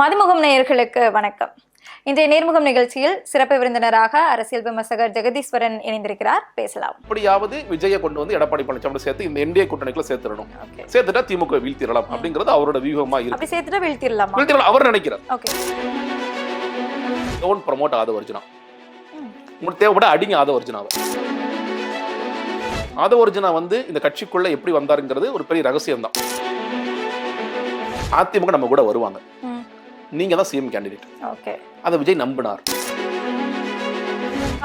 மதிமுகம் நேயர்களுக்கு வணக்கம். இன்றைய நேர்முகம் நிகழ்ச்சியில் சிறப்பு விருந்தினராக அரசியல் விமர்சகர் ஜெகதீஸ்வரன் இணைந்திருக்கிறார். பேசலாம். அப்படியாவது விஜயை கொண்டு வந்து எடப்பாடி பழனிசாமி சேர்த்து இந்த என்டிஏ கூட்டணிக்குள்ள சேர்த்துடணும். சேர்த்துட்டா திமுக வீழ்த்திடலாம் அப்படிங்கிறது அவரோட வியூகமா இருக்கு. அப்படி சேர்த்துட்டா வீழ்த்திடலாம் அவர் நினைக்கிறார். ஓகே. Don't promote Aadhav Arjuna. உங்களுக்கு தேவைப்பட அடிங்க ஆதவர்ஜுனாவை. ஆதவர்ஜுனா வந்து இந்த கட்சிக்குள்ள எப்படி வந்தாருங்கிறது ஒரு பெரிய ரகசியம் தான். அதிமுக நம்ம கூட வருவாங்க, நீங்க தான் சிஎம் கேண்டிடேட். ஓகே. அத விஜய் நம்பினார்.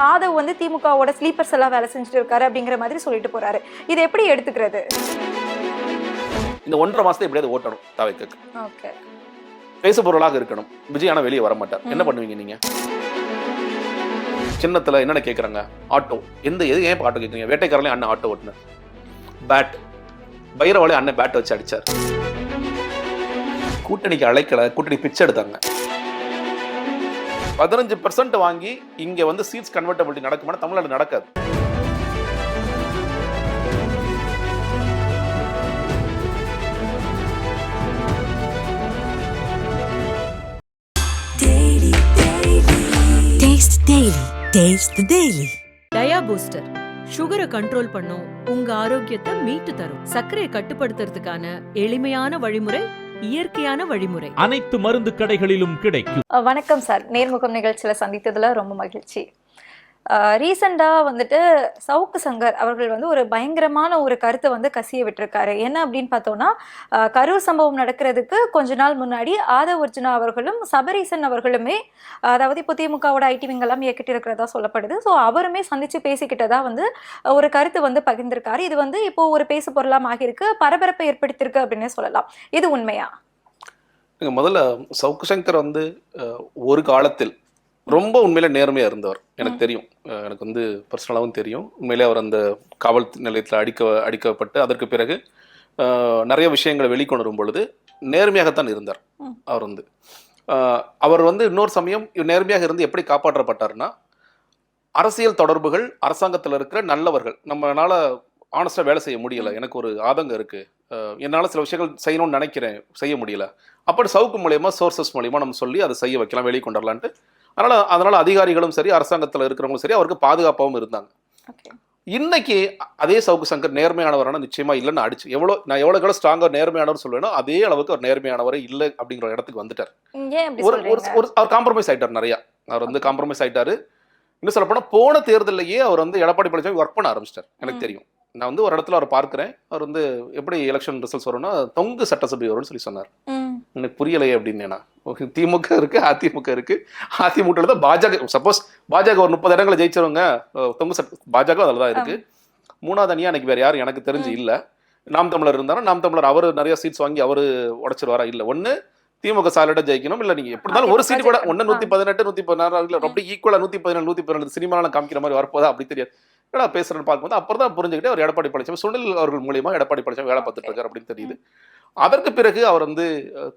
ஆதவ் வந்து திமுகவோட ஸ்லீப்பர்ஸ் எல்லாம் வேலை செஞ்சுட்டு இருக்காரு அப்படிங்கிற மாதிரி சொல்லிட்டு போறாரு. இதை எப்படி எடுத்துக்கிறது? இந்த 1.5 மாசத்தை எப்படியாவது ஓட்டணும் தவைக்கு. ஓகே. பேச பொருளாக இருக்கணும். விஜய் ஆனா வெளியே வர மாட்டார். என்ன பண்ணுவீங்க நீங்க? சின்னத்துல என்னென்ன கேட்கறாங்க? ஆட்டோ. ஏன் ஆட்டோ கேட்குறீங்க? வேட்டைக்காரங்களே அண்ணன் ஆட்டோ ஓட்டுனர். பேட். பைரவாலே அண்ணன் பேட் வச்சு அடிச்சார். கூட்டணிக்கு அழைக்கல, கூட்டணி பிச்சை எடுத்தாங்க. 15% வாங்கி இங்க வந்து சீட்ஸ் கன்வெர்ட்டபிலிட்டி நடக்குமா? தமிழ்நாடு நடக்காது. டயா பூஸ்டர் சுகரை கண்ட்ரோல் பண்ணும், உங்க ஆரோக்கியத்தை மீட்டு தரும். சர்க்கரையை கட்டுப்படுத்துறதுக்கான எளிமையான வழிமுறை, இயற்கையான வழிமுறை. அனைத்து மருந்து கடைகளிலும் கிடைக்கும். வணக்கம் சார், நேர்முகம் நிகழ்ச்சியில சந்தித்ததுல ரொம்ப மகிழ்ச்சி. ரீசெண்டாக வந்துட்டு சவுக்கு சங்கர் அவர்கள் வந்து ஒரு பயங்கரமான ஒரு கருத்தை வந்து கசிய விட்டுருக்காரு. என்ன அப்படின்னு பார்த்தோம்னா, கரூர் சம்பவம் நடக்கிறதுக்கு கொஞ்ச நாள் முன்னாடி ஆதவர்ஜுனா அவர்களும் சபரீசன் அவர்களுமே, அதாவது இப்போ திமுகவோட ஐடி விங்கெல்லாம் இயக்கிட்டு இருக்கிறதா சொல்லப்படுது. ஸோ அவருமே சந்திச்சு பேசிக்கிட்டதா வந்து ஒரு கருத்து வந்து பகிர்ந்திருக்காரு. இது வந்து இப்போ ஒரு பேசு பொருளாக ஆகியிருக்கு, பரபரப்பை ஏற்படுத்தியிருக்கு அப்படின்னே சொல்லலாம். இது உண்மையா? முதல்ல சவுக்கு சங்கர் வந்து ஒரு காலத்தில் ரொம்ப உண்மையில நேர்மையா இருந்தவர். எனக்கு தெரியும், எனக்கு வந்து பர்சனலாகவும் தெரியும். உண்மையிலே அவர் அந்த காவல் நிலையத்தில் அடிக்கப்பட்டு அதற்கு பிறகு நிறைய விஷயங்களை வெளிக்கொணரும் பொழுது நேர்மையாகத்தான் இருந்தார். அவர் வந்து இன்னொரு சமயம் நேர்மையாக இருந்து எப்படி காப்பாற்றப்பட்டார்னா, அரசியல் தொடர்புகள், அரசாங்கத்தில் இருக்கிற நல்லவர்கள், நம்மளால ஆனஸ்டாக வேலை செய்ய முடியலை, எனக்கு ஒரு ஆதங்கம் இருக்குது, என்னால் சில விஷயங்கள் செய்யணும்னு நினைக்கிறேன், செய்ய முடியல, அப்படி சவுக்கு மூலயமா சோர்சஸ் மூலயமா நம்ம சொல்லி அதை செய்ய வைக்கலாம், வெளியே கொண்டுடலான்ட்டு. அதனால அதிகாரிகளும் சரி, அரசாங்கத்தில் இருக்கிறவங்களும் சரி அவருக்கு பாதுகாப்பாகவும் இருந்தாங்க. இன்னைக்கு அதே சவுக்கு சங்கர் நேர்மையானவரான நிச்சயமா இல்லைன்னு அடிச்சு நான் எவ்வளவு ஸ்ட்ராங்கா நேர்மையானவர் சொல்லுவேனோ அதே அளவுக்கு அவர் நேர்மையானவரே இல்லை அப்படிங்கிற இடத்துக்கு வந்துட்டார். அவர் காம்ப்ரமைஸ் ஆயிட்டார். நிறைய அவர் வந்து காம்ப்ரமைஸ் ஆயிட்டாரு. இன்னும் சொல்ல போனா போன தேர்தலையே அவர் வந்து எடப்பாடி பழனிசாமி ஒர்க் பண்ண ஆரம்பிச்சிட்டார். எனக்கு தெரியும், நான் வந்து ஒரு இடத்துல அவர் பார்க்கிறேன். அவர் வந்து எப்படி எலெக்ஷன் ரிசல்ட்ஸ் வரும்னா தொங்கு சட்டசபை வரும்னு சொல்லி சொன்னார். எனக்கு புரியலையே அப்படின்னு. திமுக இருக்கு, அதிமுக இருக்கு, அதிமுக தான் பாஜக. சப்போஸ் பாஜக ஒரு 30 இடங்களை ஜெயிச்சவங்க, தொங்கு பாஜக அதில் தான் இருக்கு. 3வது அணியா எனக்கு வேற யாரும் எனக்கு தெரிஞ்சு இல்லை. நாம் தமிழர் இருந்தாலும் நாம் தமிழர் அவர் நிறைய சீட்ஸ் வாங்கி அவர் உடைச்சிருவாரா? இல்லை, ஒன்று திமுக சாலிடா ஜெயிக்கணும், இல்லை நீங்க எப்படி இருந்தாலும் ஒரு சீட் கூட 118 116 அப்படி ஈக்குவலா 117 117 சினிமாலாம் காமிக்கிற மாதிரி வரப்போதா அப்படி தெரியாது. பேசுறேன்னு பார்க்கும்போது அப்புறம் தான் புரிஞ்சுக்கிட்டே அவர் எடப்பாடி பழனிசாமி சுனில் அவர்கள் மூலியமா எடப்பாடி பழனிசாமி வேலை பார்த்துட்டு இருக்காரு அப்படின்னு தெரியுது. அதற்கு பிறகு அவர் வந்து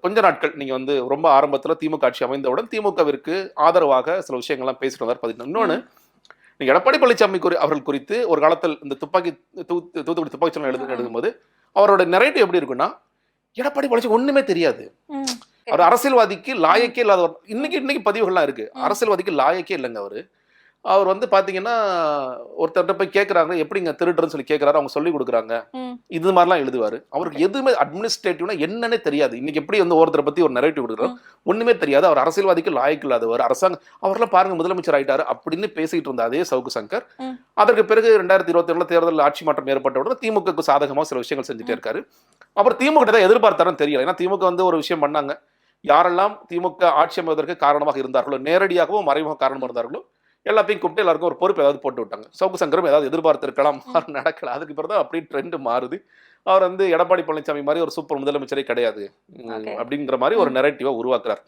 கொஞ்ச நாட்கள், நீங்க வந்து ரொம்ப ஆரம்பத்துல திமுக ஆட்சி அமைந்தவுடன் திமுகவிற்கு ஆதரவாக சில விஷயங்கள்லாம் பேசிட்டு வந்தார். இன்னொன்னு, நீங்க எடப்பாடி பழனிசாமி அவர்கள் குறித்து ஒரு காலத்தில் இந்த தூத்துக்குடி துப்பாக்கி சூழல் எழுதும்போது அவரோட நெரேட்டிவ் எப்படி இருக்குன்னா, எடப்பாடி பழனிசாமி ஒண்ணுமே தெரியாது, அவர் அரசியல்வாதிக்கு லாயக்கே இல்லாத. இன்னைக்கு பதிவுகள்லாம் இருக்கு, அரசியல்வாதிக்கு லாயக்கே இல்லைங்க அவரு. அவர் வந்து பாத்தீங்கன்னா ஒருத்தர்கிட்ட போய் கேட்கறாங்க, எப்படிங்க திருடுறன்னு சொல்லி கேட்கறாரு, அவங்க சொல்லி கொடுக்குறாங்க, இது மாதிரிலாம் எழுதுவாரு. அவருக்கு எதுவுமே அட்மினிஸ்ட்ரேட்டிவ்னா என்னன்னே தெரியாது. இன்னைக்கு எப்படி வந்து ஒருத்தரை பத்தி ஒரு நெரேட்டிவ் கொடுக்குறோம், ஒண்ணுமே தெரியாது. அவர் அரசியல்வாதிக்கு லாயக்கு இல்லாதவர், அரசாங்கம் அவரெல்லாம் பாருங்க முதலமைச்சர் ஆயிட்டாரு அப்படின்னு பேசிட்டு இருந்த அதே சவுக்கு சங்கர் அதற்கு பிறகு 2021 தேர்தல் ஆட்சி மாற்றம் ஏற்பட்ட உடனே திமுக சாதகமா சில விஷயங்கள் செஞ்சுட்டே இருக்காரு. அப்புறம் திமுக தான் எதிர்பார்த்தாருன்னு தெரியல. ஏன்னா திமுக வந்து ஒரு விஷயம் பண்ணாங்க, யாரெல்லாம் திமுக ஆட்சி அமைவதற்கு காரணமாக இருந்தார்களோ, நேரடியாகவோ மறைமுக காரணமாக இருந்தார்களோ எல்லாத்தையும் கூப்பிட்டு எல்லாருக்கும் ஒரு பொறுப்பு ஏதாவது போட்டு விட்டாங்க. சவுக்கு சங்கரும் ஏதாவது எதிர்பார்த்திருக்கலாம், நடக்கல. அதுக்கு பிறகு தான் அப்படி ட்ரெண்ட் மாறுது. அவர் வந்து எடப்பாடி பழனிசாமி மாதிரி ஒரு சூப்பர் முதலமைச்சரே கிடையாது அப்படிங்கிற மாதிரி ஒரு நெரேட்டிவா உருவாக்குறார்.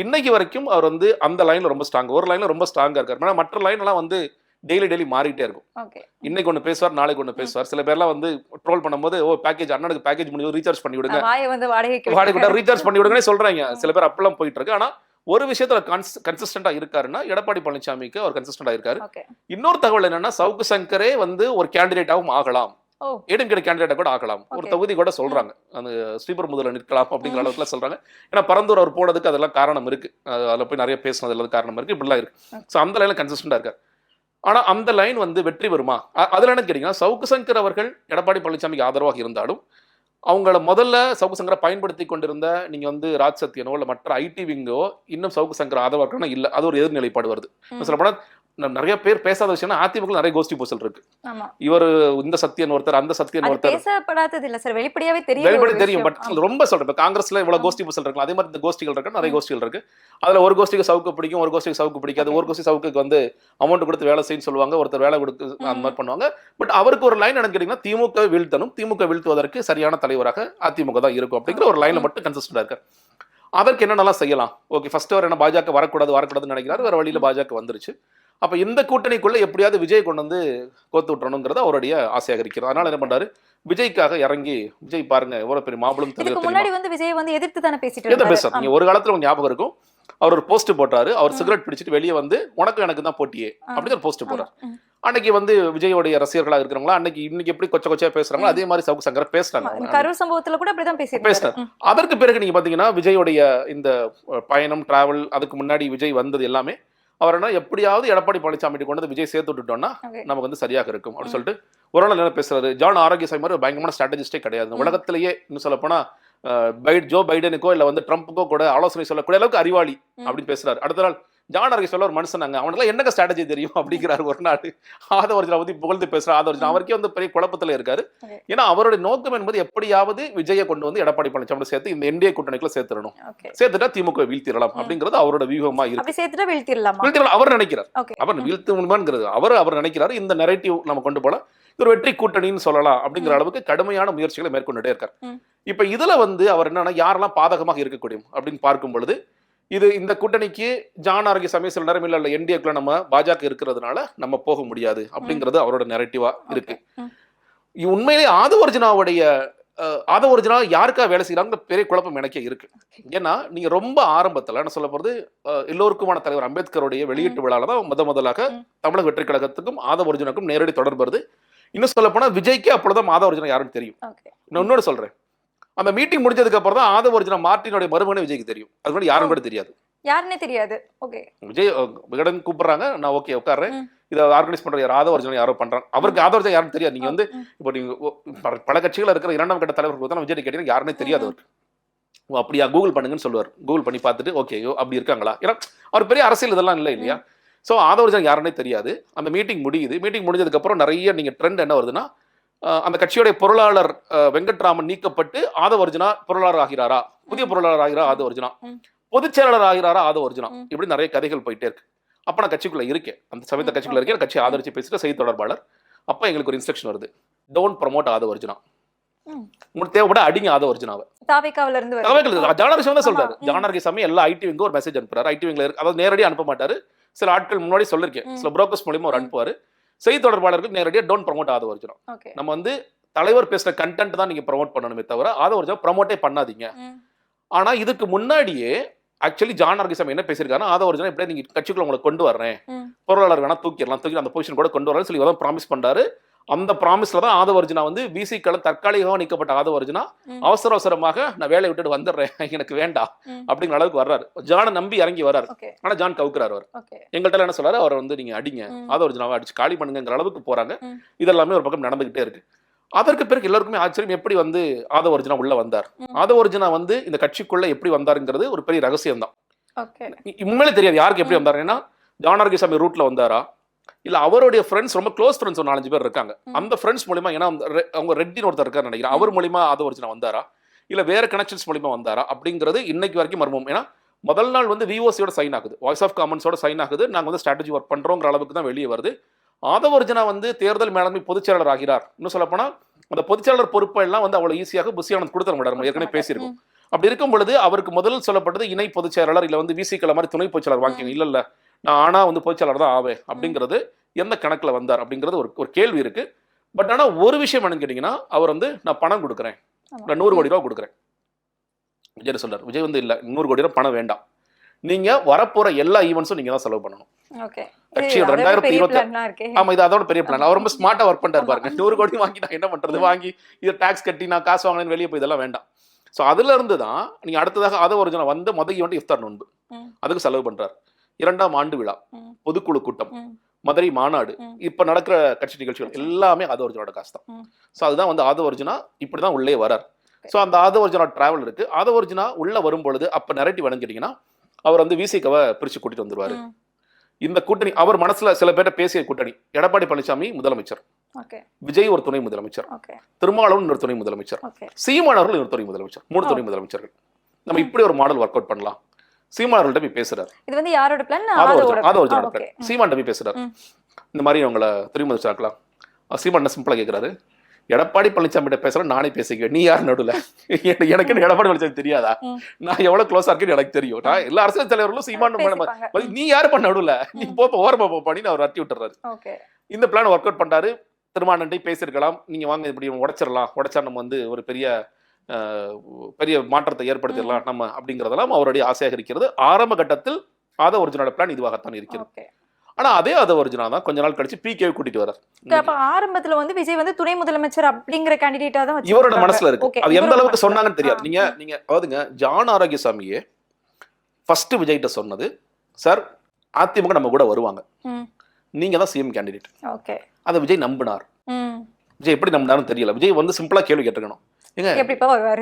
இன்னைக்கு வரைக்கும் அவர் வந்து அந்த லைன்ல ரொம்ப ஸ்ட்ராங், ஒரு லைன்ல ரொம்ப ஸ்ட்ராங்கா இருக்காரு. மற்ற லைன் எல்லாம் வந்து டெய்லி மாறிட்டே இருக்கும். இன்னைக்கு ஒண்ணு பேசுவார், நாளைக்கு ஒண்ணு பேசுவார். சில பேர்லாம் வந்து ட்ரோல் பண்ணும்போது, ஓ பேக்கேஜ் அண்ணனுக்கு பேக்கேஜ் பண்ணி ரீசார்ஜ் பண்ணி விடுங்க, வாடகை ரீசார்ஜ் பண்ணி விடுங்கன்னு சொல்றாங்க. சில பேர் அப்பெல்லாம் போயிட்டு இருக்கு. ஆனா ஒரு விஷயத்துல கன்சிஸ்டன்டா இருக்காருன்னா எடப்பாடி பழனிசாமிக்கு அவர் கன்சிஸ்டன்டா இருக்காரு. இன்னொரு தகவல் என்னன்னா, சவுக்கு சங்கரே வந்து ஒரு கேண்டிடேட்டாவும் ஆகலாம் ஓ. ஏடிஎம்கே கேண்டிடேட்டை கூட ஆக்கலாம். ஒரு Okay. தொகுதி கூட சொல்றாங்க, அந்த ஸ்ரீபெரும்புதூர்ல நிற்கலாம் அப்படிங்கிற அளவுக்குலாம் சொல்றாங்க. ஏன்னா பரந்தூர் அவர் போனதுக்கு அதெல்லாம் காரணம் இருக்கு, அதில் போய் நிறைய பேசினதுல காரணம் இருக்கு, இப்படிலாம் இருக்கு. ஸோ அந்த லைன்ல கன்சிஸ்டண்டா இருக்காரு. ஆனா அந்த லைன் வந்து வெற்றி பெறுமா? அதுல என்ன கேட்டீங்கன்னா, சவுக்கு சங்கர் அவர்கள் எடப்பாடி பழனிசாமிக்கு ஆதரவாக இருந்தாலும் அவங்கள முதல்ல சவுக்கு சங்கரை பயன்படுத்தி கொண்டிருந்த நீங்க வந்து ராஜ் சத்யனோ இல்ல மற்ற ஐடி விங்கோ இன்னும் சவுக்கு சங்கர் ஆதரவாக இல்ல. அது ஒரு எதிர்நிலைப்பாடு வருது. சொல்ல போனா நிறைய பேர் பேசாத விஷயம், அதிமுக நிறைய கோஷ்டி பூசல் இருக்கு. இவர் இந்த சத்தியன் ஒருத்தர், அந்த சத்தியன் ஒருத்தர், பேசப்படாதது இல்ல சார், வெளிப்படையாவே வெளிப்படை தெரியும். பட் ரொம்ப சொல்றேன், காங்கிரஸ்ல இவ்வளவு கோஷ்டி பூசல் இருக்கு, அதே மாதிரி இந்த கோஷ்டிகள் இருக்கு, நிறைய கோஷ்டிகள் இருக்கு. அதுல ஒரு கோஷ்டிக்கு சவுக்கு பிடிக்கும், ஒரு கோஷ்டிக்கு சவுக்கு பிடிக்காது. ஒரு கோஷ்டி சவுக்கு வந்து அமௌண்ட் கொடுத்து வேலை செய்யு சொல்லுவாங்க, ஒருத்தர் வேலை கொடுத்து அந்த மாதிரி பண்ணுவாங்க. பட் அவருக்கு ஒரு லைன் என்ன கேட்டீங்கன்னா, திமுக வீழ்த்தணும், திமுக வீழ்த்துவதற்கு சரியான தலைவராக அதிமுக தான் இருக்கும் அப்படிங்கிற ஒரு லைன்ல மட்டும் கன்சிஸ்டண்டா இருக்கு. அதற்கு என்னென்னலாம் செய்யலாம்? ஓகே, ஃபர்ஸ்ட் அவர் என்ன பாஜக வரக்கூடாதுன்னு நினைக்கிறாரு, வேற வழியில பாஜக வந்துருச்சு. அப்ப இந்த கூட்டணிக்குள்ள எப்படியாவது விஜய் கொண்டு வந்து கோத்து விட்டுறணுங்கிறது அவருடைய ஆசையாக இருக்கிறது. அதனால என்ன பண்றாரு, விஜய்க்காக இறங்கி, விஜய் பாருங்க எவ்வளவு பெரிய மாபெரும் தலைவர், முன்னாடி வந்து விஜய் வந்து எதிர்த்து தானே பேசிட்டு பேசுறாரு. நீங்க ஒரு காலத்துல உங்களுக்கு ஞாபகம் இருக்கும், அவர் ஒரு போஸ்ட் போட்டாரு, அவர் சிகரெட் பிடிச்சிட்டு வெளியே வந்து உனக்கு எனக்கு தான் போட்டியே அப்படின்னு ஒரு போஸ்ட் போறாரு. அன்னைக்கு வந்து விஜயோடைய ரசிகர்களா இருக்கிறவங்களா அன்னைக்கு இன்னைக்கு எப்படி கொச்சையா பேசுறாங்களோ அதே மாதிரி சவுக்கு சங்கர் பேசுறாங்க. கரூர் சம்பவத்துல கூட அப்படிதான் பேசுறாரு. அதற்கு பிறகு நீங்க பாத்தீங்கன்னா விஜயோடைய இந்த பயணம் டிராவல், அதுக்கு முன்னாடி விஜய் வந்தது எல்லாமே அவர் என்ன எப்படியாவது எடப்பாடி பழனிசாமி கொண்டு விஜய் சேர்த்து விட்டுட்டோம்னா நமக்கு வந்து சரியாக இருக்கும் அப்படின்னு சொல்லிட்டு ஒரு நாள் என்ன பேசுறாரு. ஜான் ஆரோக்கியசாமி மாதிரி பயங்கரமான ஸ்ட்ராட்டஜிஸ்டே கிடையாது உலகத்திலேயே. இன்னும் சொல்ல போனா ஜோ பைடனுக்கோ இல்ல வந்து ட்ரம்ப்புக்கோ கூட ஆலோசனை சொல்லக்கூடிய அளவுக்கு அறிவாளி அப்படின்னு பேசுறாரு. அடுத்த நாள் ஜான் ஆரோக்கிய சொல்ல ஒரு மனுஷனாங்க, அவனுக்கு என்னங்க ஸ்ட்ராட்டஜி தெரியும் அப்படிங்கிறாரு. ஒரு நாள் ஆதவர்ஜனா பத்தி புகழ்ந்து பேசுறாரு. ஆதவர்ஜனா அவருக்கே வந்து பெரிய குழப்பத்துல இருக்காரு. ஏன்னா அவருடைய நோக்கம் என்பது எப்படியாவது விஜயை கொண்டு வந்து எடப்பாடி பழனிசாமி சேர்த்து இந்த என்டிஏ கூட்டணிக்குள்ள சேர்த்துடணும், சேர்த்துட்டா திமுக வீழ்த்திடலாம் அப்படிங்கிறது அவரோட வியூகமா இருக்கு. அவர் நினைக்கிறார், அவர் வீழ்த்துமாங்கிறது அவர் நினைக்கிறாரு. இந்த நரேட்டிவ் நம்ம கொண்டு போல ஒரு வெற்றி கூட்டணின்னு சொல்லலாம் அப்படிங்கிற அளவுக்கு கடுமையான முயற்சிகளை மேற்கொண்டுட்டே இருக்கார். இப்ப இதுல வந்து அவர் என்னன்னா யாரெல்லாம் பாதகமாக இருக்கக்கூடியும் அப்படின்னு பார்க்கும் பொழுது, இது இந்த கூட்டணிக்கு ஜான் ஆரோக்கியசாமி சில நேரம் இல்ல என்டிஏக்குள்ள நம்ம பாஜக இருக்கிறதுனால நம்ம போக முடியாது அப்படிங்கிறது அவரோட நெரேட்டிவா இருக்கு. உண்மையிலே ஆதவர்ஜனா யாருக்கா வேலை செய்யறாங்க பெரிய குழப்பம் எனக்கே இருக்கு. ஏன்னா நீங்க ரொம்ப ஆரம்பத்துல என்ன சொல்ல போறது, எல்லோருக்குமான தலைவர் அம்பேத்கருடைய வெளியீட்டு விழால தான் முதலாக தமிழக வெற்றி கழகத்துக்கும் ஆதவர்ஜனுக்கும் நேரடி தொடர்பு வருது. இன்னும் சொல்ல போனா விஜய்க்கு அப்பொழுதுதான் ஆதவர்ஜனா யாருன்னு தெரியும். நான் இன்னொன்னு சொல்றேன், அந்த மீட்டிங் முடிஞ்சதுக்கு அப்புறம் தான் ஆதவர்ஜனா மார்ட்டினோட மருமகனே விஜய்க்கு தெரியும். அது மாதிரி யாரும் கூட தெரியாது, யாருன்னே தெரியாது. விஜய் விகடன் கூப்பிடுறாங்க, நான் ஓகே உட்கார்றேன், இதை ஆர்கனைஸ் பண்ற யார் ஆதவர்ஜனா யாரோ பண்றாங்க, அவருக்கு ஆதவர்ஜனா யாரும் தெரியாது. நீங்க வந்து இப்போ நீங்க பல கட்சிகள் இருக்கிற இரண்டாம் கட்ட தலைவர்கள் விஜய் கேட்டீங்கன்னா யாருன்னே தெரியாது அவருக்கு. அப்படியா கூகுள் பண்ணுங்கன்னு சொல்லுவார். கூகுள் பண்ணி பார்த்துட்டு ஓகே அப்படி இருக்காங்களா, ஏன்னா அவர் பெரிய அரசியல் இதெல்லாம் இல்லை இல்லையா. ஸோ ஆதவர்ஜனா யாருன்னே தெரியாது. அந்த மீட்டிங் முடியுது. மீட்டிங் முடிஞ்சதுக்கு அப்புறம் நிறைய நீங்க ட்ரெண்ட் என்ன வருதுன்னா, அந்த கட்சியுடைய பொருளாளர் வெங்கட்ராமன் நீக்கப்பட்டு ஆதவர்ஜனா பொருளாளர் ஆகிறாரா, புதிய பொருளாளர் ஆகிறா ஆதவர்ஜனா, பொதுச் செயலாளர் ஆகிறாரா ஆதவர்ஜனா, இப்படி நிறைய கதைகள் போயிட்டே இருக்கு. அப்ப நான் கட்சிக்குள்ள இருக்கேன், அந்த சமயத்த கட்சிக்குள்ள இருக்கேன், கட்சி ஆதரிச்சு பேசிட்டு செய்தி தொடர்பாளர். அப்ப எங்களுக்கு ஒரு இன்ஸ்ட்ரக்ஷன் வருது, டோன்ட் ப்ரமோட் ஆதவர்ஜனா, உங்களுக்கு தேவைப்பட அடிங்க ஆதவர்ஜனாவை. ஜானகிசாமி தான் சொல்றாரு. ஜானகிசாமி எல்லா ஐடி விங்கும் ஒரு மெசேஜ் அனுப்புறாரு. ஐடி விங்ல இருக்கு, அதாவது நேரடியாக அனுப்ப மாட்டாரு, சில ஆட்கள் முன்னாடி சொல்லிருக்கேன், சில புரோக்கர்ஸ் மூலமா ஒரு அனுப்புவாரு. செய்தி தொடர்பாளருக்கு நேரடியாக டோன்ட் ப்ரமோட் ஆதவர்ஜனா, நம்ம வந்து தலைவர் பேசுற கண்டென்ட் தான் நீங்க ப்ரமோட் பண்ணணுமே தவிர ஆதவர்ஜனா ப்ரமோட்டே பண்ணாதீங்க. ஆனா இதுக்கு முன்னாடியே ஆக்சுவலி ஜான் ஆரோக்கியசாமி என்ன பேசியிருக்காரு, ஆதவர்ஜனா இப்படியே நீங்க கட்சிக்குள்ள உங்களை கொண்டு வர்றேன், பொருளாளர் வேணா தூக்கி அந்த பொசிஷன் கூட கொண்டு வரேன்னு சொல்லி ப்ராமிஸ் பண்றாரு. அந்த ப்ராமிஸ்ல தான் ஆதவர்ஜனா வந்து பிசிக்கள தற்காலிகமாக நீக்கப்பட்ட ஆதவர்ஜனா அவசரமாக நான் வேலையை விட்டுட்டு வந்துடுறேன், எனக்கு வேண்டாம் அப்படிங்கிற அளவுக்கு வர்றாரு. ஜானை நம்பி இறங்கி வர்றாரு. ஆனா ஜான் கவுக்குறாரு. அவர் எங்கள்கிட்ட என்ன சொல்றாரு, அவரை வந்து நீங்க அடிங்க, ஆதவர்ஜனாவை அடிச்சு காலி பண்ணுங்கிற அளவுக்கு போறாங்க. இதெல்லாமே ஒரு பக்கம் நடந்துகிட்டே இருக்கு. அதற்கு பிறகு எல்லாருக்குமே ஆச்சரியம், எப்படி வந்து ஆதவர்ஜனா உள்ள வந்தார், ஆதவர்ஜனா வந்து இந்த கட்சிக்குள்ள எப்படி வந்தாருங்கிறது ஒரு பெரிய ரகசியம் தான். உண்மையிலே தெரியாது யாருக்கு எப்படி வந்தாரு. ஏன்னா ஜான் ஆரோக்கியசாமி ரூட்ல வந்தாரா, இல்ல அவருடைய ஃப்ரெண்ட்ஸ், ரொம்ப க்ளோஸ் ஃப்ரெண்ட்ஸ் ஒரு 4-5 பேர் இருக்காங்க, அந்த ஃப்ரெண்ட்ஸ் மூலமா, ஏன்னா அவங்க ரெட்டின்னு ஒருத்தர் இருக்காரு நினைக்கிறேன், அவர் மூலமா ஆதவர்ஜனா வந்தாரா இல்ல வேற கனெக்ஷன்ஸ் மூலமா வந்தாரா அப்படிங்கிறது இன்னைக்கு வரைக்கும் மர்மம். ஏன்னா முதல் நாள் வந்து விஓசியோட சைன் ஆகுது, வாய்ஸ் ஆஃப் காமன்ஸோட சைன் ஆகுது, நாங்க வந்து ஸ்ட்ராட்டஜி ஒர்க் பண்றோங்கிற அளவுக்கு தான் வெளியே வருது. ஆதவர்ஜனா வந்து தேர்தல் மேலாண்மை பொதுச் செயலாளர் ஆகிறார். இன்னும் சொல்ல போனா அந்த பொதுச்செயலாளர் பொறுப்பெல்லாம் வந்து அவ்வளவு ஈஸியாக புஷியானந்த் கொடுத்துட மாட்டார், ஏற்கனவே பேசியிருக்கோம். அப்படி இருக்கும் பொழுது அவருக்கு முதல் சொல்லப்பட்டது இணை பொதுச் செயலாளர் இல்ல வந்து விசிக்கள மாதிரி துணை பொதுச் செயலாளர் வாங்கிக்கணும். இல்ல நான் ஆனா வந்து பொதுச் செயலாளர் தான் ஆவேன் அப்படிங்கிறது எந்த கணக்குல வந்தார் அப்படிங்கிறது ஒரு கேள்வி இருக்கு. பட் ஆனா ஒரு விஷயம் என்னன்னு கேட்டீங்கன்னா, அவர் வந்து நான் பணம் கொடுக்குறேன், நான் 100 கோடி ரூபா கொடுக்குறேன் விஜய் சொல்றாரு. விஜய் வந்து இல்ல 100 கோடி ரூபா பணம் வேண்டாம், நீங்க வரப்போற எல்லா ஈவெண்ட்ஸும் நீங்க தான் செலவு பண்ணணும். ஓகே. கட்சியோட 2020 ஆமா, இது அதோட பெரிய பிளான். அவர் ரொம்ப ஸ்மார்ட்டா ஒர்க் பண்ணிட்டாரு பாருங்க. 100 கோடி வாங்கி நான் என்ன பண்றது, வாங்கி இது டாக்ஸ் கட்டி நான் காசு வாங்கினேன்னு வெளியே போய் இதெல்லாம் வேண்டாம். ஸோ அதுல இருந்து தான் நீங்க அடுத்ததாக அதை ஒரிஜினல் வந்து முதல் ஈவெண்ட் இஃப்தார் நோன்பு, அதுக்கு செலவு பண்றாரு. 2ஆம் ஆண்டு விழா, பொதுக்குழு கூட்டம், மதுரை மாநாடு, இப்ப நடக்கிற கட்சி நிகழ்ச்சிகள் எல்லாமே ஆதவ அர்ஜுனோட காசு தான். ஸோ அதுதான் வந்து ஆதவ அர்ஜுனா இப்படிதான் உள்ளே வரார். ஸோ அந்த ஆதவ அர்ஜுனா டிராவல் இருக்கு. ஆதவ அர்ஜுனா உள்ள வரும்பொழுது அப்ப நெரேட்டிவ் கேட்டீங்கன்னா அவர் வந்து விசிகவை பிரிச்சு கூட்டிட்டு வந்துருவாரு. இந்த கூட்டணி அவர் மனசுல சில பேர்ட்ட பேசிய கூட்டணி. எடப்பாடி பழனிசாமி முதலமைச்சர், விஜய் ஒரு துணை முதலமைச்சர், திருமாவளவன் ஒரு துணை முதலமைச்சர், சீமான் அவர்கள் ஒரு துணை முதலமைச்சர், 3 துணை முதலமைச்சர்கள். நம்ம இப்படி ஒரு மாடல் ஒர்க் அவுட் பண்ணலாம். சீமான் அவர்கள்ட்ட போய் பேசுறாரு. இது வந்து யாரோட பிளான்? ஆதவ பிளான். சீமான் போய் பேசுறாரு, இந்த மாதிரி அவங்கள துணை முதலமைச்சர் ஆக்கலாம். சீமான் சிம்பிளா கேட்கிறாரு, எடப்பாடி பழனிசாமி பேசுற நானே பேசிக்குவேன், நீ யார் நடுவில்? எனக்கு எடப்பாடி பழனிசாமி தெரியாதா? நான் எவ்வளவு க்ளோஸா இருக்கேன்னு எனக்கு தெரியும். நான் எல்லா அரசியல் தலைவர்களும் சீமான் நீ யாரு பண்ண நடுவில், நீ போப்ப ஓரமா போப்பான்னு அவர் அட்டி விட்டுறாரு. இந்த பிளான் ஒர்க் அவுட் பண்றாரு. திருமாவளவன்ட்டை பேசியிருக்கலாம், நீங்க வாங்க இப்படி உடைச்சிடலாம், உடைச்சா நம்ம வந்து ஒரு பெரிய மாற்றத்தை ஏற்படுத்திடலாம் நம்ம அப்படிங்கறதெல்லாம் அவருடைய ஆசையாக இருக்கிறது. ஆரம்ப கட்டத்தில் ஆதவ அர்ஜுனோட பிளான் இதுவாகத்தான் இருக்கிறது. ஆனா அதே ஆதவ அர்ஜுனா தான் கொஞ்ச நாள் கழிச்சு பிகே கூட்டிட்டு வரார். அப்ப ஆரம்பத்துல வந்து விஜய் வந்து துணை முதலமைச்சர் அப்படிங்கிற கேண்டிடேட்டா தான் இவரோட மனசுல இருக்கு. அது எந்த அளவுக்கு சொன்னாங்கன்னு தெரியாது. நீங்க அதாவதுங்க, ஜான் ஆரோக்கியசாமியே ஃபர்ஸ்ட் விஜய்கிட்ட சொன்னது, சார் அதிமுக நம்ம கூட வருவாங்க, நீங்க தான் சிஎம் கேண்டிடேட். அதை விஜய் நம்பினார். விஜய் எப்படி நம்பினாருன்னு தெரியல. விஜய் வந்து சிம்பிளா கேள்வி கேட்டுக்கணும்,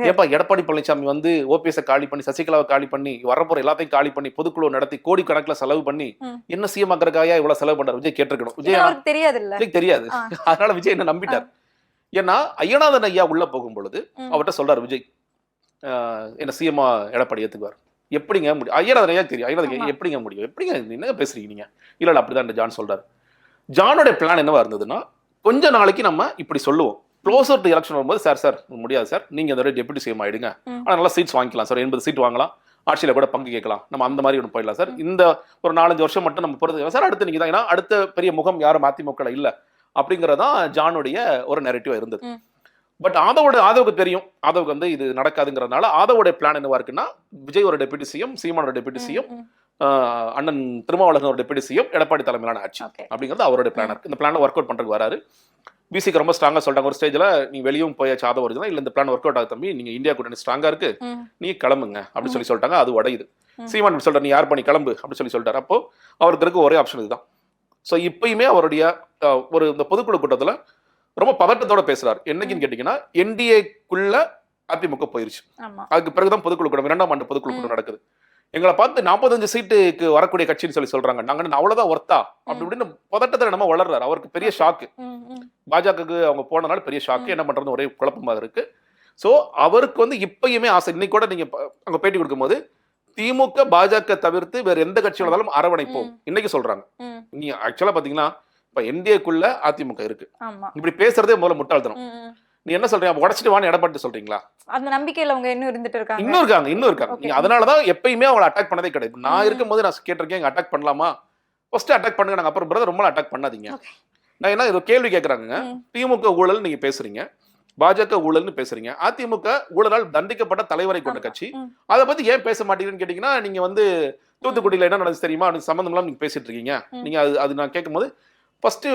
ஏப்பா எடப்பாடி பழனிசாமி வந்து ஓபிஎஸ் காலி பண்ணி, சசிகலாவை காலி பண்ணி, வரப்போற எல்லாத்தையும் காலி பண்ணி, பொதுக்குழு நடத்தி கோடி கணக்குல செலவு பண்ணி என்ன சிஎம் ஆகிறக்காயா இவ்வளவு செலவு பண்றாரு விஜய் கேட்டிருக்கணும். விஜய் தெரியாது. அதனால விஜய் என்ன நம்பிட்டார். ஏன்னா ஐயநாதன் ஐயா உள்ள போகும் பொழுது அவர்கிட்ட சொல்றாரு விஜய், என்ன சிஎம் எடப்பாடி ஏத்துக்குவார். எப்படிங்க முடியும்? ஐயநாதன் ஐயா தெரியும். ஐயநாதன் எப்படிங்க முடியும்? எப்படிங்க என்ன பேசுறீங்க நீங்க? இல்ல அப்படிதான் ஜான் சொல்றாரு. ஜானோட பிளான் என்னவா இருந்ததுன்னா, கொஞ்ச நாளைக்கு நம்ம இப்படி சொல்லுவோம், க்ளோசர் டு எலெக்ஷன் வரும்போது சார் முடியாது சார், நீங்க இந்த டெபுட்டி சிஎம் ஆயிடுங்க, ஆனா நல்லா சீட்ஸ் வாங்கிக்கலாம் சார், 80 சீட் வாங்கலாம், ஆட்சியில கூட பங்கு கேட்கலாம், நம்ம அந்த மாதிரி ஒன்று போயிடலாம் சார், இந்த ஒரு 4-5 வருஷம் மட்டும் நம்ம போறது சார், அடுத்து நீங்க தான், ஏன்னா அடுத்த பெரிய முகம் யாரும் அதிமுக இல்ல அப்படிங்கறதான் ஜானுடைய ஒரு நெரேட்டிவா இருந்தது. பட் ஆதவுக்கு தெரியும், ஆதவுக்கு வந்து இது நடக்காதுங்கிறதுனால ஆதவோட பிளான் என்னவா இருக்குன்னா, விஜய் ஒரு டெபுட்டி சிஎம், சீமானோட டெபுட்டி சிஎம், அண்ணன் திருமாவளவன் ஒரு டெபுட்டி சிஎம், எடப்பாடி தலைமையிலான ஆட்சி அப்படிங்கிறது அவருடைய பிளான் இருக்கு. இந்த பிளான் ஒர்க் அவுட் பண்றதுக்கு வராரு. பிசிக்கு ரொம்ப ஸ்ட்ராங்கா சொல்றாங்க ஒரு ஸ்டேஜ்ல, நீங்க வெளியும் போயாச்சு ஆதவ வருதுன்னா, இல்ல இந்த பிளான் ஒர்க் அவுட் ஆகுது தம்பி, நீங்க இந்தியா கூட்டணி ஸ்ட்ராங்கா இருக்கு, நீங்க கிளம்புங்க அப்படின்னு சொல்லிட்டாங்க. அது உடையுது. சீமான் சொல்ற, நீ யார் பண்ணி கிளம்பு அப்படின்னு சொல்லிட்டாரு. அப்போ அவருக்கு இருக்க ஒரே ஆப்ஷன் இதுதான். ஸோ இப்பயுமே அவருடைய ஒரு இந்த பொதுக்குழு கூட்டத்துல ரொம்ப பதட்டத்தோட பேசுறாரு. என்னைக்குன்னு கேட்டீங்கன்னா, என்டிஏக்குள்ள அதிமுக போயிருச்சு, அதுக்கு பிறகுதான் பொதுக்குழு கூட்டம், 2ஆம் ஆண்டு பொதுக்குழு கூட்டம் நடக்குது. எங்களை பார்த்து 45 சீட்டுக்கு வரக்கூடிய கட்சின்னு சொல்றாங்க, நாங்க அவ்வளவுதான் ஒர்த்தா அப்படி இப்படின்னு பதட்டத்துல நம்ம வளர்றாரு. அவருக்கு பெரிய ஷாக்கு, பாஜகவுக்கு அவங்க போனனால பெரிய ஷாக்கு, என்ன பண்றது ஒரே குழப்பமாக இருக்கு. ஸோ அவருக்கு வந்து இப்பயுமே ஆசை. இன்னைக்கு கூட நீங்க அங்க பேட்டி கொடுக்கும்போது, திமுக பாஜக தவிர்த்து வேற எந்த கட்சியோட இருந்தாலும் அரவணைப்போம் இன்னைக்கு சொல்றாங்க. நீங்க ஆக்சுவலா பாத்தீங்கன்னா, இப்ப என்டிஏக்குள்ள அதிமுக இருக்கு, இப்படி பேசுறதே முதல்ல முட்டாள்தனம். நீ என்ன சொல்றீங்க, உடச்சிட்டு வான்னு எடப்பாடி சொல்றீங்களா? அந்த நம்பிக்கையில அவங்க இன்னும் இருக்காங்க. இன்னும் இருக்காங்க. நீங்க அதனாலதான் எப்பயுமே அவங்களை அட்டாக் பண்ணதே கிடையாது. நான் இருக்கும்போது நான் கேட்டிருக்கேன், அட்டாக் பண்ணலாமா, ஃபர்ஸ்ட் அட்டாக் பண்ணுங்க, நாங்க அப்புறம் பிரதர் ரொம்ப அட்டாக் பண்ணாதீங்க. நான் என்ன ஒரு கேள்வி கேட்கறாங்க, திமுக ஊழல் நீங்க பேசுறீங்க, பாஜக ஊழல்னு பேசுறீங்க, அதிமுக ஊழலால் தண்டிக்கப்பட்ட தலைவரை கொண்ட கட்சி, அதை பத்தி ஏன் பேச மாட்டீங்கன்னு கேட்டீங்கன்னா, நீங்க வந்து தூத்துக்குடியில என்ன நடந்துச்சு தெரியுமா, அது சம்பந்தம் இல்லாம நீங்க பேசிட்டு இருக்கீங்க. நீங்க அது நான் கேட்கும்போது ஃபர்ஸ்ட்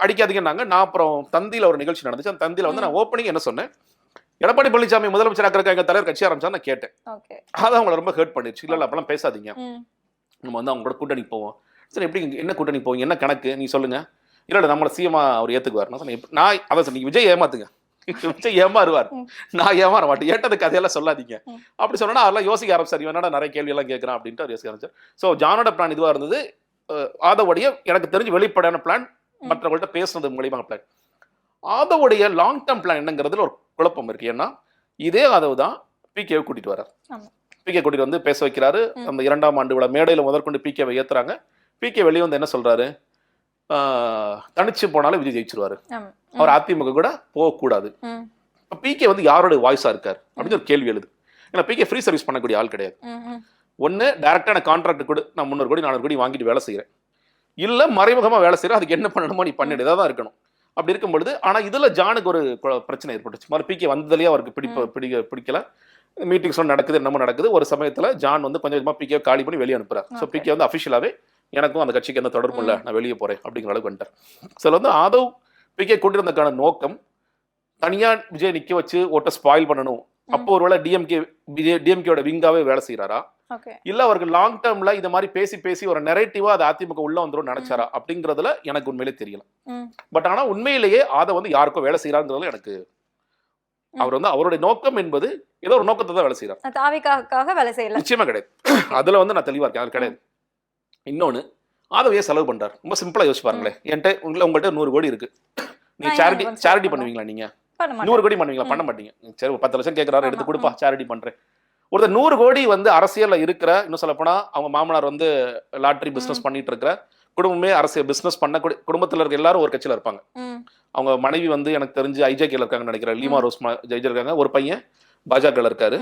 அடிக்காதீங்கன்னாங்க. நான் அப்புறம் தந்தியில ஒரு நிகழ்ச்சி நடந்துச்சு, அந்த தந்தியில வந்து நான் ஓப்பனிங் என்ன சொன்னேன், எடப்பாடி பழனிசாமி முதலமைச்சர் ஆக்கிறதுக்கு எங்க தலைவர் கட்சி ஆரம்பிச்சா நான் கேட்டேன். அதான் அவங்களை ரொம்ப ஹர்ட் பண்ணிடுச்சு. இல்ல அப்பெல்லாம் பேசாதீங்க, நம்ம வந்து அவங்க கூட கூட்டணி போவோம். சரி எப்படி என்ன கூட்டணி போவீங்க, என்ன கணக்கு நீ சொல்லுங்க. இல்ல நம்மள சிஎம் அவர் ஏத்துக்குவார். நான் அதான் சொன்னீங்க, விஜய் ஏமாத்துங்க, விஜய் ஏமாறுவார், நான் ஏமாற மாட்டேன், ஏட்டது கதையெல்லாம் சொல்லாதீங்க அப்படி சொன்னா அதெல்லாம் யோசிக்க ஆரம்பிச்சார். இவனோட நிறைய கேள்வி எல்லாம் கேட்கறான் அப்படின்ட்டு அவர் யோசிக்க ஆரம்பிச்சார். ஸோ ஜானோட பிளான் இதுவா இருந்தது. ஆதவுடைய எனக்கு தெரிஞ்சு வெளிப்படையான பிளான், மற்றவங்கள்ட்ட பேசுனது மூலியமாக பிளான். ஆதவுடைய லாங் டேர்ம் பிளான் என்னங்கிறதுல ஒரு குழப்பம் இருக்கு. ஏன்னா இதே ஆதவ் தான் பிகேவை கூட்டிட்டு வர்றார். பிகே கூட்டிட்டு வந்து பேச வைக்கிறாரு. அந்த 2ஆம் ஆண்டு விழா மேடையில முதற்கொண்டு பிகேவை ஏத்துறாங்க. பிகே வெளியே வந்து என்ன சொல்றாரு, தனிச்சு போனாலும் விஜய் ஜெயிச்சிருவாரு, அவர் அதிமுக கூட போகக்கூடாது. பிகே வந்து யாரோட வாய்ஸா இருக்காரு அப்படின்னு ஒரு கேள்வி எழுது. ஏன்னா பிகே ஃப்ரீ சர்வீஸ் பண்ணக்கூடிய ஆள் கிடையாது. ஒன்னு டைரக்டா எனக்கு கான்ட்ராக்ட் கொடு, நான் 300 கோடி 400 கோடி வாங்கிட்டு வேலை செய்யறேன், இல்ல மறைமுகமா வேலை செய்யறேன், அதுக்கு என்ன பண்ணணுமோ நீ பண்ணிடு, இதான் இருக்கணும். அப்படி இருக்கும் பொழுது ஆனா இதுல ஜானுக்கு ஒரு பிரச்சனை ஏற்பட்டுச்சு. மாதிரி பிகே வந்ததுலயே அவருக்கு பிடிக்கல. மீட்டிங்ஸ்லாம் நடக்குது, என்னமோ நடக்குது. ஒரு சமயத்தில் ஜான் வந்து கொஞ்சம் கொஞ்சமாக பிகே காலி பண்ணி வெளியே அனுப்புறாரு. ஸோ பிகே வந்து அஃபிஷியலாகவே எனக்கும் அந்த கட்சிக்கு எந்த தொடர்பும் இல்லை, நான் வெளியே போகிறேன் அப்படிங்கிற அளவுக்கு வந்துட்டார். சில வந்து ஆதவ் பிகே கொண்டிருந்ததுக்கான நோக்கம் தனியாக விஜய் நிற்க வச்சு ஓட்டை ஸ்பாயில் பண்ணணும். அப்போ ஒருவேளை டிஎம்கேயோட விங்காவே வேலை செய்கிறாரா, இல்லை அவருக்கு லாங் டேர்ம்ல இந்த மாதிரி பேசி பேசி ஒரு நெரேட்டிவா அது அதிமுக உள்ள வந்துடும் நினைச்சாரா அப்படிங்கிறதுல எனக்கு உண்மையிலே தெரியல. பட் ஆனால் உண்மையிலேயே ஆதவ் வந்து யாருக்கும் வேலை செய்கிறாங்கிறதுல எனக்கு அவர் வந்து அவருடைய நோக்கம் என்பது ஏதோ ஒரு நோக்கத்தை தான் வேலை செய்கிறார், தாவேக்காக வேலை செய்யல நிச்சயமா கிடையாது. அதுல வந்து நான் தெளிவா இருக்கேன், அது கிடையாது. இன்னொன்னு ஆதவ் ஏன் செலவு பண்றாரு? ரொம்ப சிம்பிளா யோசிச்சு பாருங்களேன். உங்கள்கிட்ட 100 கோடி இருக்கு, நீ சேரிட்டி பண்ணுவீங்களா? நீங்க 100 கோடி பண்ணுவீங்களா? பண்ண மாட்டீங்க. சரி 10 லட்சம் கேட்கறாரு, எடுத்து கொடுப்பா சேரிட்டி பண்றேன். ஒருத்தர் 100 கோடி வந்து அரசியல்ல இருக்கிற, இன்னும் சொல்ல போனா அவங்க மாமனார் வந்து லாட்டரி பிசினஸ் பண்ணிட்டு இருக்கிற குடும்பமே, அரசியல் பிசினஸ் பண்ண குடும்பத்துல இருக்க எல்லாரும் ஒரு கட்சியில இருப்பாங்க. அவங்க மனைவி வந்து எனக்கு தெரிஞ்சு ஐஜேகேல இருக்காங்கன்னு நினைக்கிறேன், லீமா ரோஸ் ஜெயிஜர் இருக்காங்க. ஒரு பையன் பாஜகல இருக்காரு,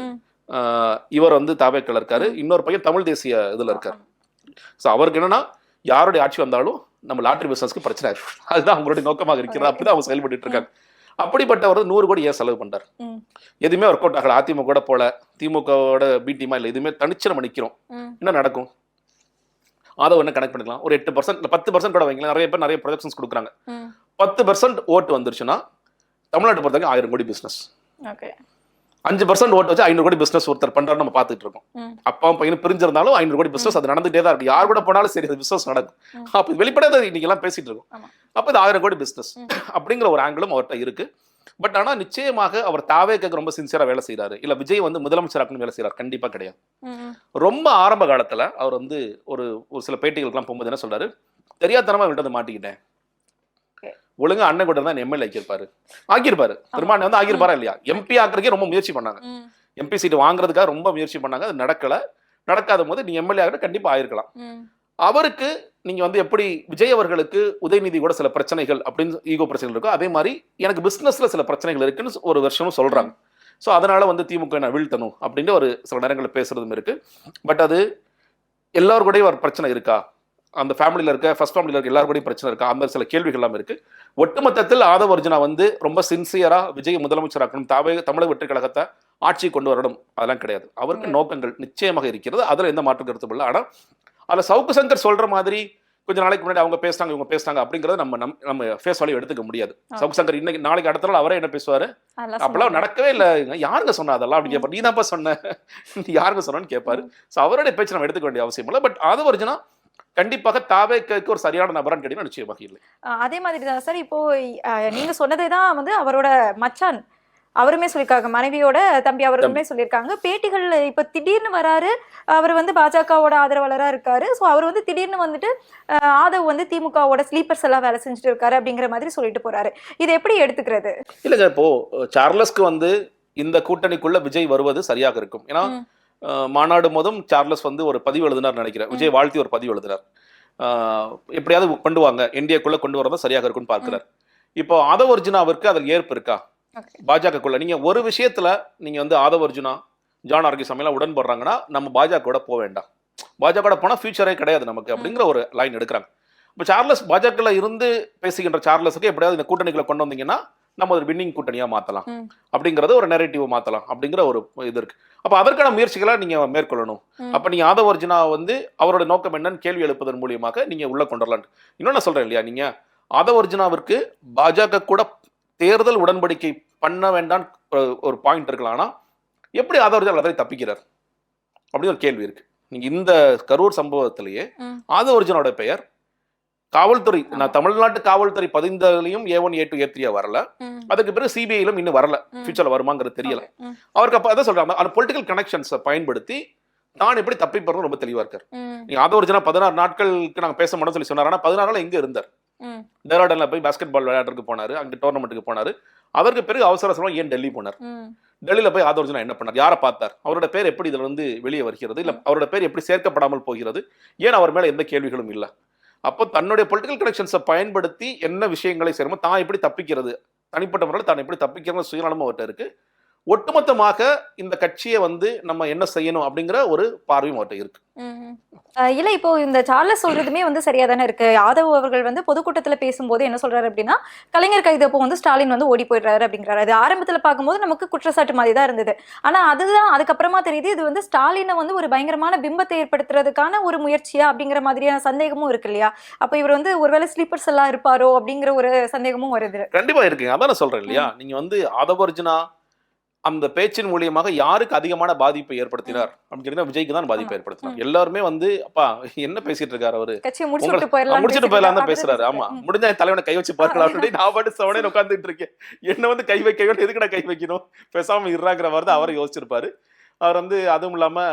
இவர் வந்து தாவேக்கல இருக்காரு, இன்னொரு பையன் தமிழ் தேசிய இதுல இருக்காரு. ஸோ அவருக்கு என்னன்னா யாருடைய ஆட்சி வந்தாலும் நம்ம லாட்டரி பிசினஸ்க்கு பிரச்சனை இருக்கும், அதுதான் அவங்களுடைய நோக்கமாக இருக்கிறது. அப்படிதான் அவங்க செயல்பட்டு இருக்காங்க. அப்படிப்பட்டவர் 100 கோடி ஏன் செலவு பண்றாரு? எதுவுமே ஒர்க் அவுட் ஆகல. அதிமுக கூட போல, திமுகவோட பி டீமா இல்லை, எதுவுமே தனிச்சு நம்ம நிக்கிறோம். என்ன நடக்கும்? ஆதவ் என்ன கனெக்ட் பண்ணிக்கலாம், ஒரு 8% 10% கூட வைங்களேன். நிறைய பேர் நிறைய ப்ரொஜெக்ஷன்ஸ் கொடுக்குறாங்க. 10% ஓட்டு வந்துருச்சுன்னா தமிழ்நாட்டு பொறுத்தவரைக்கும் 1000 கோடி பிசினஸ். 5% ஓட்டு வச்சு 500 கோடி பிசினஸ் ஒருத்தர் பண்றாரு நம்ம பார்த்துட்டு இருக்கோம். அப்பாவும் பையனும் பிரிஞ்சிருந்தாலும் 500 கோடி பிசினஸ் அது நடந்துட்டே தான் இருக்கு. யார் கூட போனாலும் சரி அது பிசினஸ் நடக்கும். அப்ப வெளிப்படையா இன்னைக்கு எல்லாம் பேசிட்டு இருக்கோம். அப்ப இது 1000 கோடி பிசினஸ் அப்படிங்கிற ஒரு ஆங்கிளும் அவர்கிட்ட இருக்கு. பட் ஆனா நிச்சயமாக அவர் தாவேக்கு ரொம்ப சின்சியரா வேலை செய்யறாரு, இல்ல விஜய் வந்து முதலமைச்சராக வேலை செய்யறாரு? கண்டிப்பா கிடையாது. ரொம்ப ஆரம்ப காலத்துல அவர் வந்து ஒரு சில பேட்டிகளுக்கு போகும்போது என்ன சொல்றாரு, தெரியாதனமா அவர்கிட்ட வந்து மாட்டிக்கிட்டேன், ஒழுங்கா அண்ணன் கூட தான் எம்எல்ஏ ஆக்கியிருப்பாரு. திருமாவளவன் வந்து ஆகியிருப்பாரா இல்லையா? எம்பி ஆக்குறதுக்கே ரொம்ப முயற்சி பண்ணாங்க, எம்பி சீட் வாங்குறதுக்காக ரொம்ப முயற்சி பண்ணாங்க. அது நடக்காத போது நீ எம்எல்ஏ ஆகிட்டு கண்டிப்பா ஆயிருக்கலாம். அவருக்கு நீங்க வந்து எப்படி விஜய் அவர்களுக்கு உதயநிதி கூட சில பிரச்சனைகள் அப்படின்னு ஈகோ பிரச்சனைகள் இருக்கும், அதே மாதிரி எனக்கு பிசினஸ்ல சில பிரச்சனைகள் இருக்குன்னு ஒரு வருஷமும் சொல்றாங்க. ஸோ அதனால வந்து திமுக நான் வீழ்த்தணும் அப்படின்னு ஒரு சில நேரங்களில் பேசுறதும் இருக்கு. பட் அது எல்லாரும் கூடயும் ஒரு பிரச்சனை இருக்கா, அந்த ஃபேமிலியில் இருக்க ஃபர்ஸ்ட் ஃபேமிலியில் இருக்க எல்லாரும் கூடயும் பிரச்சனை இருக்கா, அந்த சில கேள்விகள் எல்லாம் இருக்கு. ஒட்டுமொத்தத்தில் ஆதவ் அர்ஜுனா வந்து ரொம்ப சின்சியரா விஜய் முதலமைச்சராக்கணும், தமிழக வெற்றி கழகத்தை ஆட்சி கொண்டு வரணும், அதெல்லாம் கிடையாது. அவருக்கு நோக்கங்கள் நிச்சயமாக இருக்கிறது, அதுல எந்த மாற்று கருத்தும் இல்லை. ஆனா அதில் சவுக்கு சங்கர் சொல்ற மாதிரி கொஞ்ச நாளைக்கு முன்னாடி அவங்க பேசுறாங்க இவங்க பேசுறாங்க அப்படிங்கறத நம்ம ஃபேஸ் வேல்யூ எடுத்துக்க முடியாது. சவுக்கு சங்கர் இன்னைக்கு நாளைக்கு அடுத்த நாள் அவரே என்ன பேசுவாரு, அப்பெல்லாம் நடக்கவே இல்லை, யாருங்க சொன்னா அதெல்லாம் அப்படின்னு கேட்பாரு. நீ தான்ப்பா சொன்ன, யாருங்க சொன்னு கேட்பாரு. ஸோ அவருடைய பேச்சு நம்ம எடுத்துக்க வேண்டிய அவசியம் இல்லை. பட் ஆதவ் அர்ஜுனா கண்டிப்பாக தாவேக்கு ஒரு சரியான நபரான்னு கேட்டீங்கன்னா நிச்சயமாக இல்லை. அதே மாதிரி தான் சார். இப்போ நீங்க சொன்னதை தான் வந்து அவரோட மச்சான் அவருமே சொல்லியிருக்காங்க, மனைவியோட தம்பி அவருமே சொல்லியிருக்காங்க பேட்டிகள்ல. இப்ப திடீர்னு வராரு, அவர் வந்து பாஜகவோட ஆதரவாளராக இருக்காரு. ஸோ அவர் வந்து திடீர்னு வந்துட்டு ஆதவ் வந்து திமுகவோட ஸ்லீப்பர்ஸ் எல்லாம் வேலை செஞ்சுட்டு இருக்காரு அப்படிங்கிற மாதிரி சொல்லிட்டு போறாரு. இதை எப்படி எடுத்துக்கிறது? இல்லைங்க, இப்போ சார்லஸ்க்கு வந்து இந்த கூட்டணிக்குள்ள விஜய் வருவது சரியாக இருக்கும். ஏன்னா மாநாடு போதும் சார்லஸ் வந்து ஒரு பதிவு எழுதினார் நினைக்கிறேன், விஜய் வாழ்த்தி ஒரு பதிவு எழுதினார். எப்படியாவது கொண்டு வாங்க, இந்தியாக்குள்ள கொண்டு வரதான் சரியாக இருக்கும்னு பார்க்கிறார். இப்போ ஆதவ் அர்ஜுனாவிற்கு அதில் ஏற்பு இருக்கா பாஜகக்குள்ள? நீங்க ஒரு விஷயத்துல நீங்க வந்து ஆதவ் அர்ஜுனா ஜான் ஆரோக்கியசாமியெல்லாம் உடன்படுறாங்கன்னா நம்ம பாஜக போக வேண்டாம், பாஜக போனா ஃபியூச்சரே கிடையாது நமக்கு அப்படிங்கிற ஒரு லைன் எடுக்கிறாங்க. இப்போ சார்லஸ் பாஜகல இருந்து பேசுகின்ற சார்லஸுக்கு எப்படியாவது இந்த கூட்டணிகளை கொண்டு வந்தீங்கன்னா நம்ம ஒரு வின்னிங் கூட்டணியா மாத்தலாம் அப்படிங்கறது ஒரு நெரேட்டிவ் மாத்தலாம் அப்படிங்கிற ஒரு இது இருக்கு. அப்ப அதற்கான முயற்சிகளை நீங்க மேற்கொள்ளணும். அப்ப நீங்க ஆதவ் அர்ஜுனா வந்து அவரோட நோக்கம் என்னன்னு கேள்வி எழுப்பதன் மூலியமாக நீங்க உள்ள கொண்டு வரலாம். இன்னொன்னு நான் சொல்றேன் இல்லையா, நீங்க ஆதவ் அர்ஜுனாவிற்கு பாஜக கூட தேர்தல் உடன்படிக்கை பண்ண வேண்டாம் ஒரு பாயிண்ட் இருக்கலாம். ஆனா எப்படி ஆதவ் அர்ஜுனா அதை தப்பிக்கிறார் அப்படின்னு ஒரு கேள்வி இருக்கு. நீங்க இந்த கரூர் சம்பவத்திலேயே ஆதவ் அர்ஜுனோட பெயர் காவல்துறை, நான் தமிழ்நாட்டு காவல்துறை பதிந்தலையும் A1 A2 A3 வரல, அதுக்கு பிறகு சிபிஐலும் இன்னும் வரல, ஃபியூச்சர்ல வருமாங்கிறது தெரியல. அவருக்கு அப்ப அதான் சொல்றாங்க, அந்த பொலிட்டிக்கல் கனெக்ஷன்ஸை பயன்படுத்தி தான் எப்படி தப்பி போறது ரொம்ப தெளிவா இருக்காரு. நீங்க ஆதவ் அர்ஜுனா 16 நாட்களுக்கு நாங்க பேச மாட்டோம் சொல்லி சொன்னார். ஆனா 16 நாள் எங்க இருந்தார்? டெராடன்ல போய் பாஸ்கெட் பால் விளையாடுறதுக்கு போனாரு, அங்க டோர்னமெண்ட்டுக்கு போனாரு. அதற்கு பிறகு அவசரமா ஏன் டெல்லி போனார்? டெல்லியில போய் ஆதவ் அர்ஜுனா என்ன பண்ணார், யாரை பார்த்தார், அவரோட பேர் எப்படி இதுல இருந்து வெளியே வருகிறது, இல்ல அவரோட பேர் எப்படி சேர்க்கப்படாமல் போகிறது, ஏன் அவர் மேல எந்த கேள்விகளும் இல்லை? அப்போ தன்னுடைய பொலிட்டிக்கல் கனெக்ஷன்ஸை பயன்படுத்தி என்ன விஷயங்களை செய்யணுமோ தான் எப்படி தப்பிக்கிறது, தனிப்பட்ட முறையில் தான் எப்படி தப்பிக்கிறது சுயநலமும் அவர்கிட்ட இருக்கு. ஒட்டுமொத்தமாக இந்த கட்சியை வந்து நம்ம என்ன செய்யணும் அப்படிங்கிற ஒரு பார்வையும் அவர்கிட்ட இருக்கு. இல்ல இப்போ இந்த சார்லஸ் சொல்றதுமே வந்து சரியா தானே இருக்கு. யாதவ் அவர்கள் வந்து பொதுக்கூட்டத்துல பேசும்போது என்ன சொல்றாரு அப்படின்னா, கலைஞர் கைது அப்போ வந்து ஸ்டாலின் வந்து ஓடி போயிடுறாரு அப்படிங்கிறாரு. அது ஆரம்பத்துல பார்க்கும்போது நமக்கு குற்றச்சாட்டு மாதிரி தான் இருந்தது. ஆனா அதுதான் அதுக்கப்புறமா தெரியுது இது வந்து ஸ்டாலினை வந்து ஒரு பயங்கரமான பிம்பத்தை ஏற்படுத்துறதுக்கான ஒரு முயற்சியா அப்படிங்கிற மாதிரியான சந்தேகமும் இருக்கு இல்லையா? அப்ப இவர் வந்து ஒருவேளை ஸ்லீப்பர்ஸ் எல்லாம் இருப்பாரோ அப்படிங்கிற ஒரு சந்தேகமும் வருது. கண்டிப்பா இருக்குங்க. அதான் நான் சொல்றேன் இல்லையா, நீங்க வந்து ஆதவர்ஜுனா அந்த பேச்சின் மூலியமாக யாருக்கு அதிகமான பாதிப்பை ஏற்படுத்தினார் அப்படின்னு விஜய்க்கு தான் பாதிப்பை ஏற்படுத்தினார். எல்லாருமே வந்து அப்பா என்ன பேசிட்டு இருக்காரு அவரு, கட்சியை முடிச்சுட்டு போயிடலாம் முடிச்சுட்டு போயிடலாம் தான் பேசுறாரு. ஆமா, முடிஞ்சா என் தலைவனை கை வச்சு பார்க்கலாம் அப்படின்னு நான் பாட்டு சவனே உட்காந்துட்டு இருக்கேன். என்ன வந்து கை வைக்க வேண்டும், எதுக்கு நான் கை வைக்கணும், பேசாம இருறாங்கிற மாதிரி தான் அவரை யோசிச்சிருப்பாரு. அவர் வந்து அதுவும் இல்லாம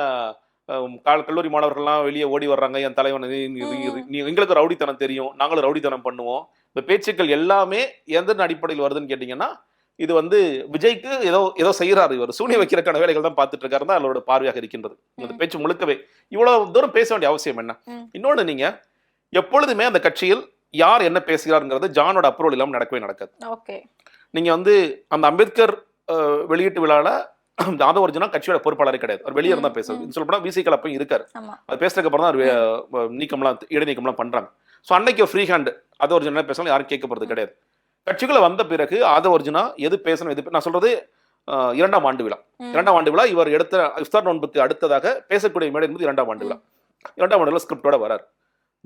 கல்லூரி மாணவர்கள்லாம் வெளியே ஓடி வர்றாங்க, என் தலைவன் எங்களுக்கு ரவுடித்தனம் தெரியும், நாங்களும் ரவுடித்தனம் பண்ணுவோம். இந்த பேச்சுக்கள் எல்லாமே எந்த அடிப்படையில் வருதுன்னு கேட்டீங்கன்னா, இது வந்து விஜய்க்கு ஏதோ செய்யறாரு, இவர் சூனிய வைக்கிறக்கான வேலைகள் தான் பார்த்துட்டு இருக்காரு தான் அவரோட பார்வையாக இருக்கின்றது. இந்த பேச்சு முழுக்கவே இவ்வளவு தூரம் பேச வேண்டிய அவசியம் என்ன? இன்னொன்னு, நீங்க எப்பொழுதுமே அந்த கட்சியில் யார் என்ன பேசுகிறாருங்கிறது ஜானோட அப்ரூவல் இல்லாமல் நடக்கவே நடக்காது. நீங்க வந்து அந்த அம்பேத்கர் வெளியீட்டு விழால ஆதவர்ஜுனா கட்சியோட பொறுப்பாளரே கிடையாது, அவர் வெளியே இருந்தா பேசுறது. சொல்ல போனா விசிகல் அப்பயும் இருக்காரு. அது பேசுறதுக்கு அப்புறம் தான் நீக்கம்லாம் இடைநீக்கம்லாம் பண்றாங்க. ஸோ அன்னைக்கு ஃப்ரீ ஹேண்ட் ஆதவர்ஜுனா பேசலாம், யாரும் கேட்கப்படுறது கிடையாது. கட்சிக்குள்ள வந்த பிறகு ஆதவர்ஜுனா எது பேசணும் எது, நான் சொல்றது 2ஆம் ஆண்டு விழா. 2ஆம் ஆண்டு விழா இவர் எடுத்த இஃப்தார் நோன்புக்கு அடுத்ததாக பேசக்கூடிய மேடை என்பது 2ஆம் ஆண்டு விழா. 2ஆம் ஆண்டு விழா ஸ்கிரிப்டோட வராரு.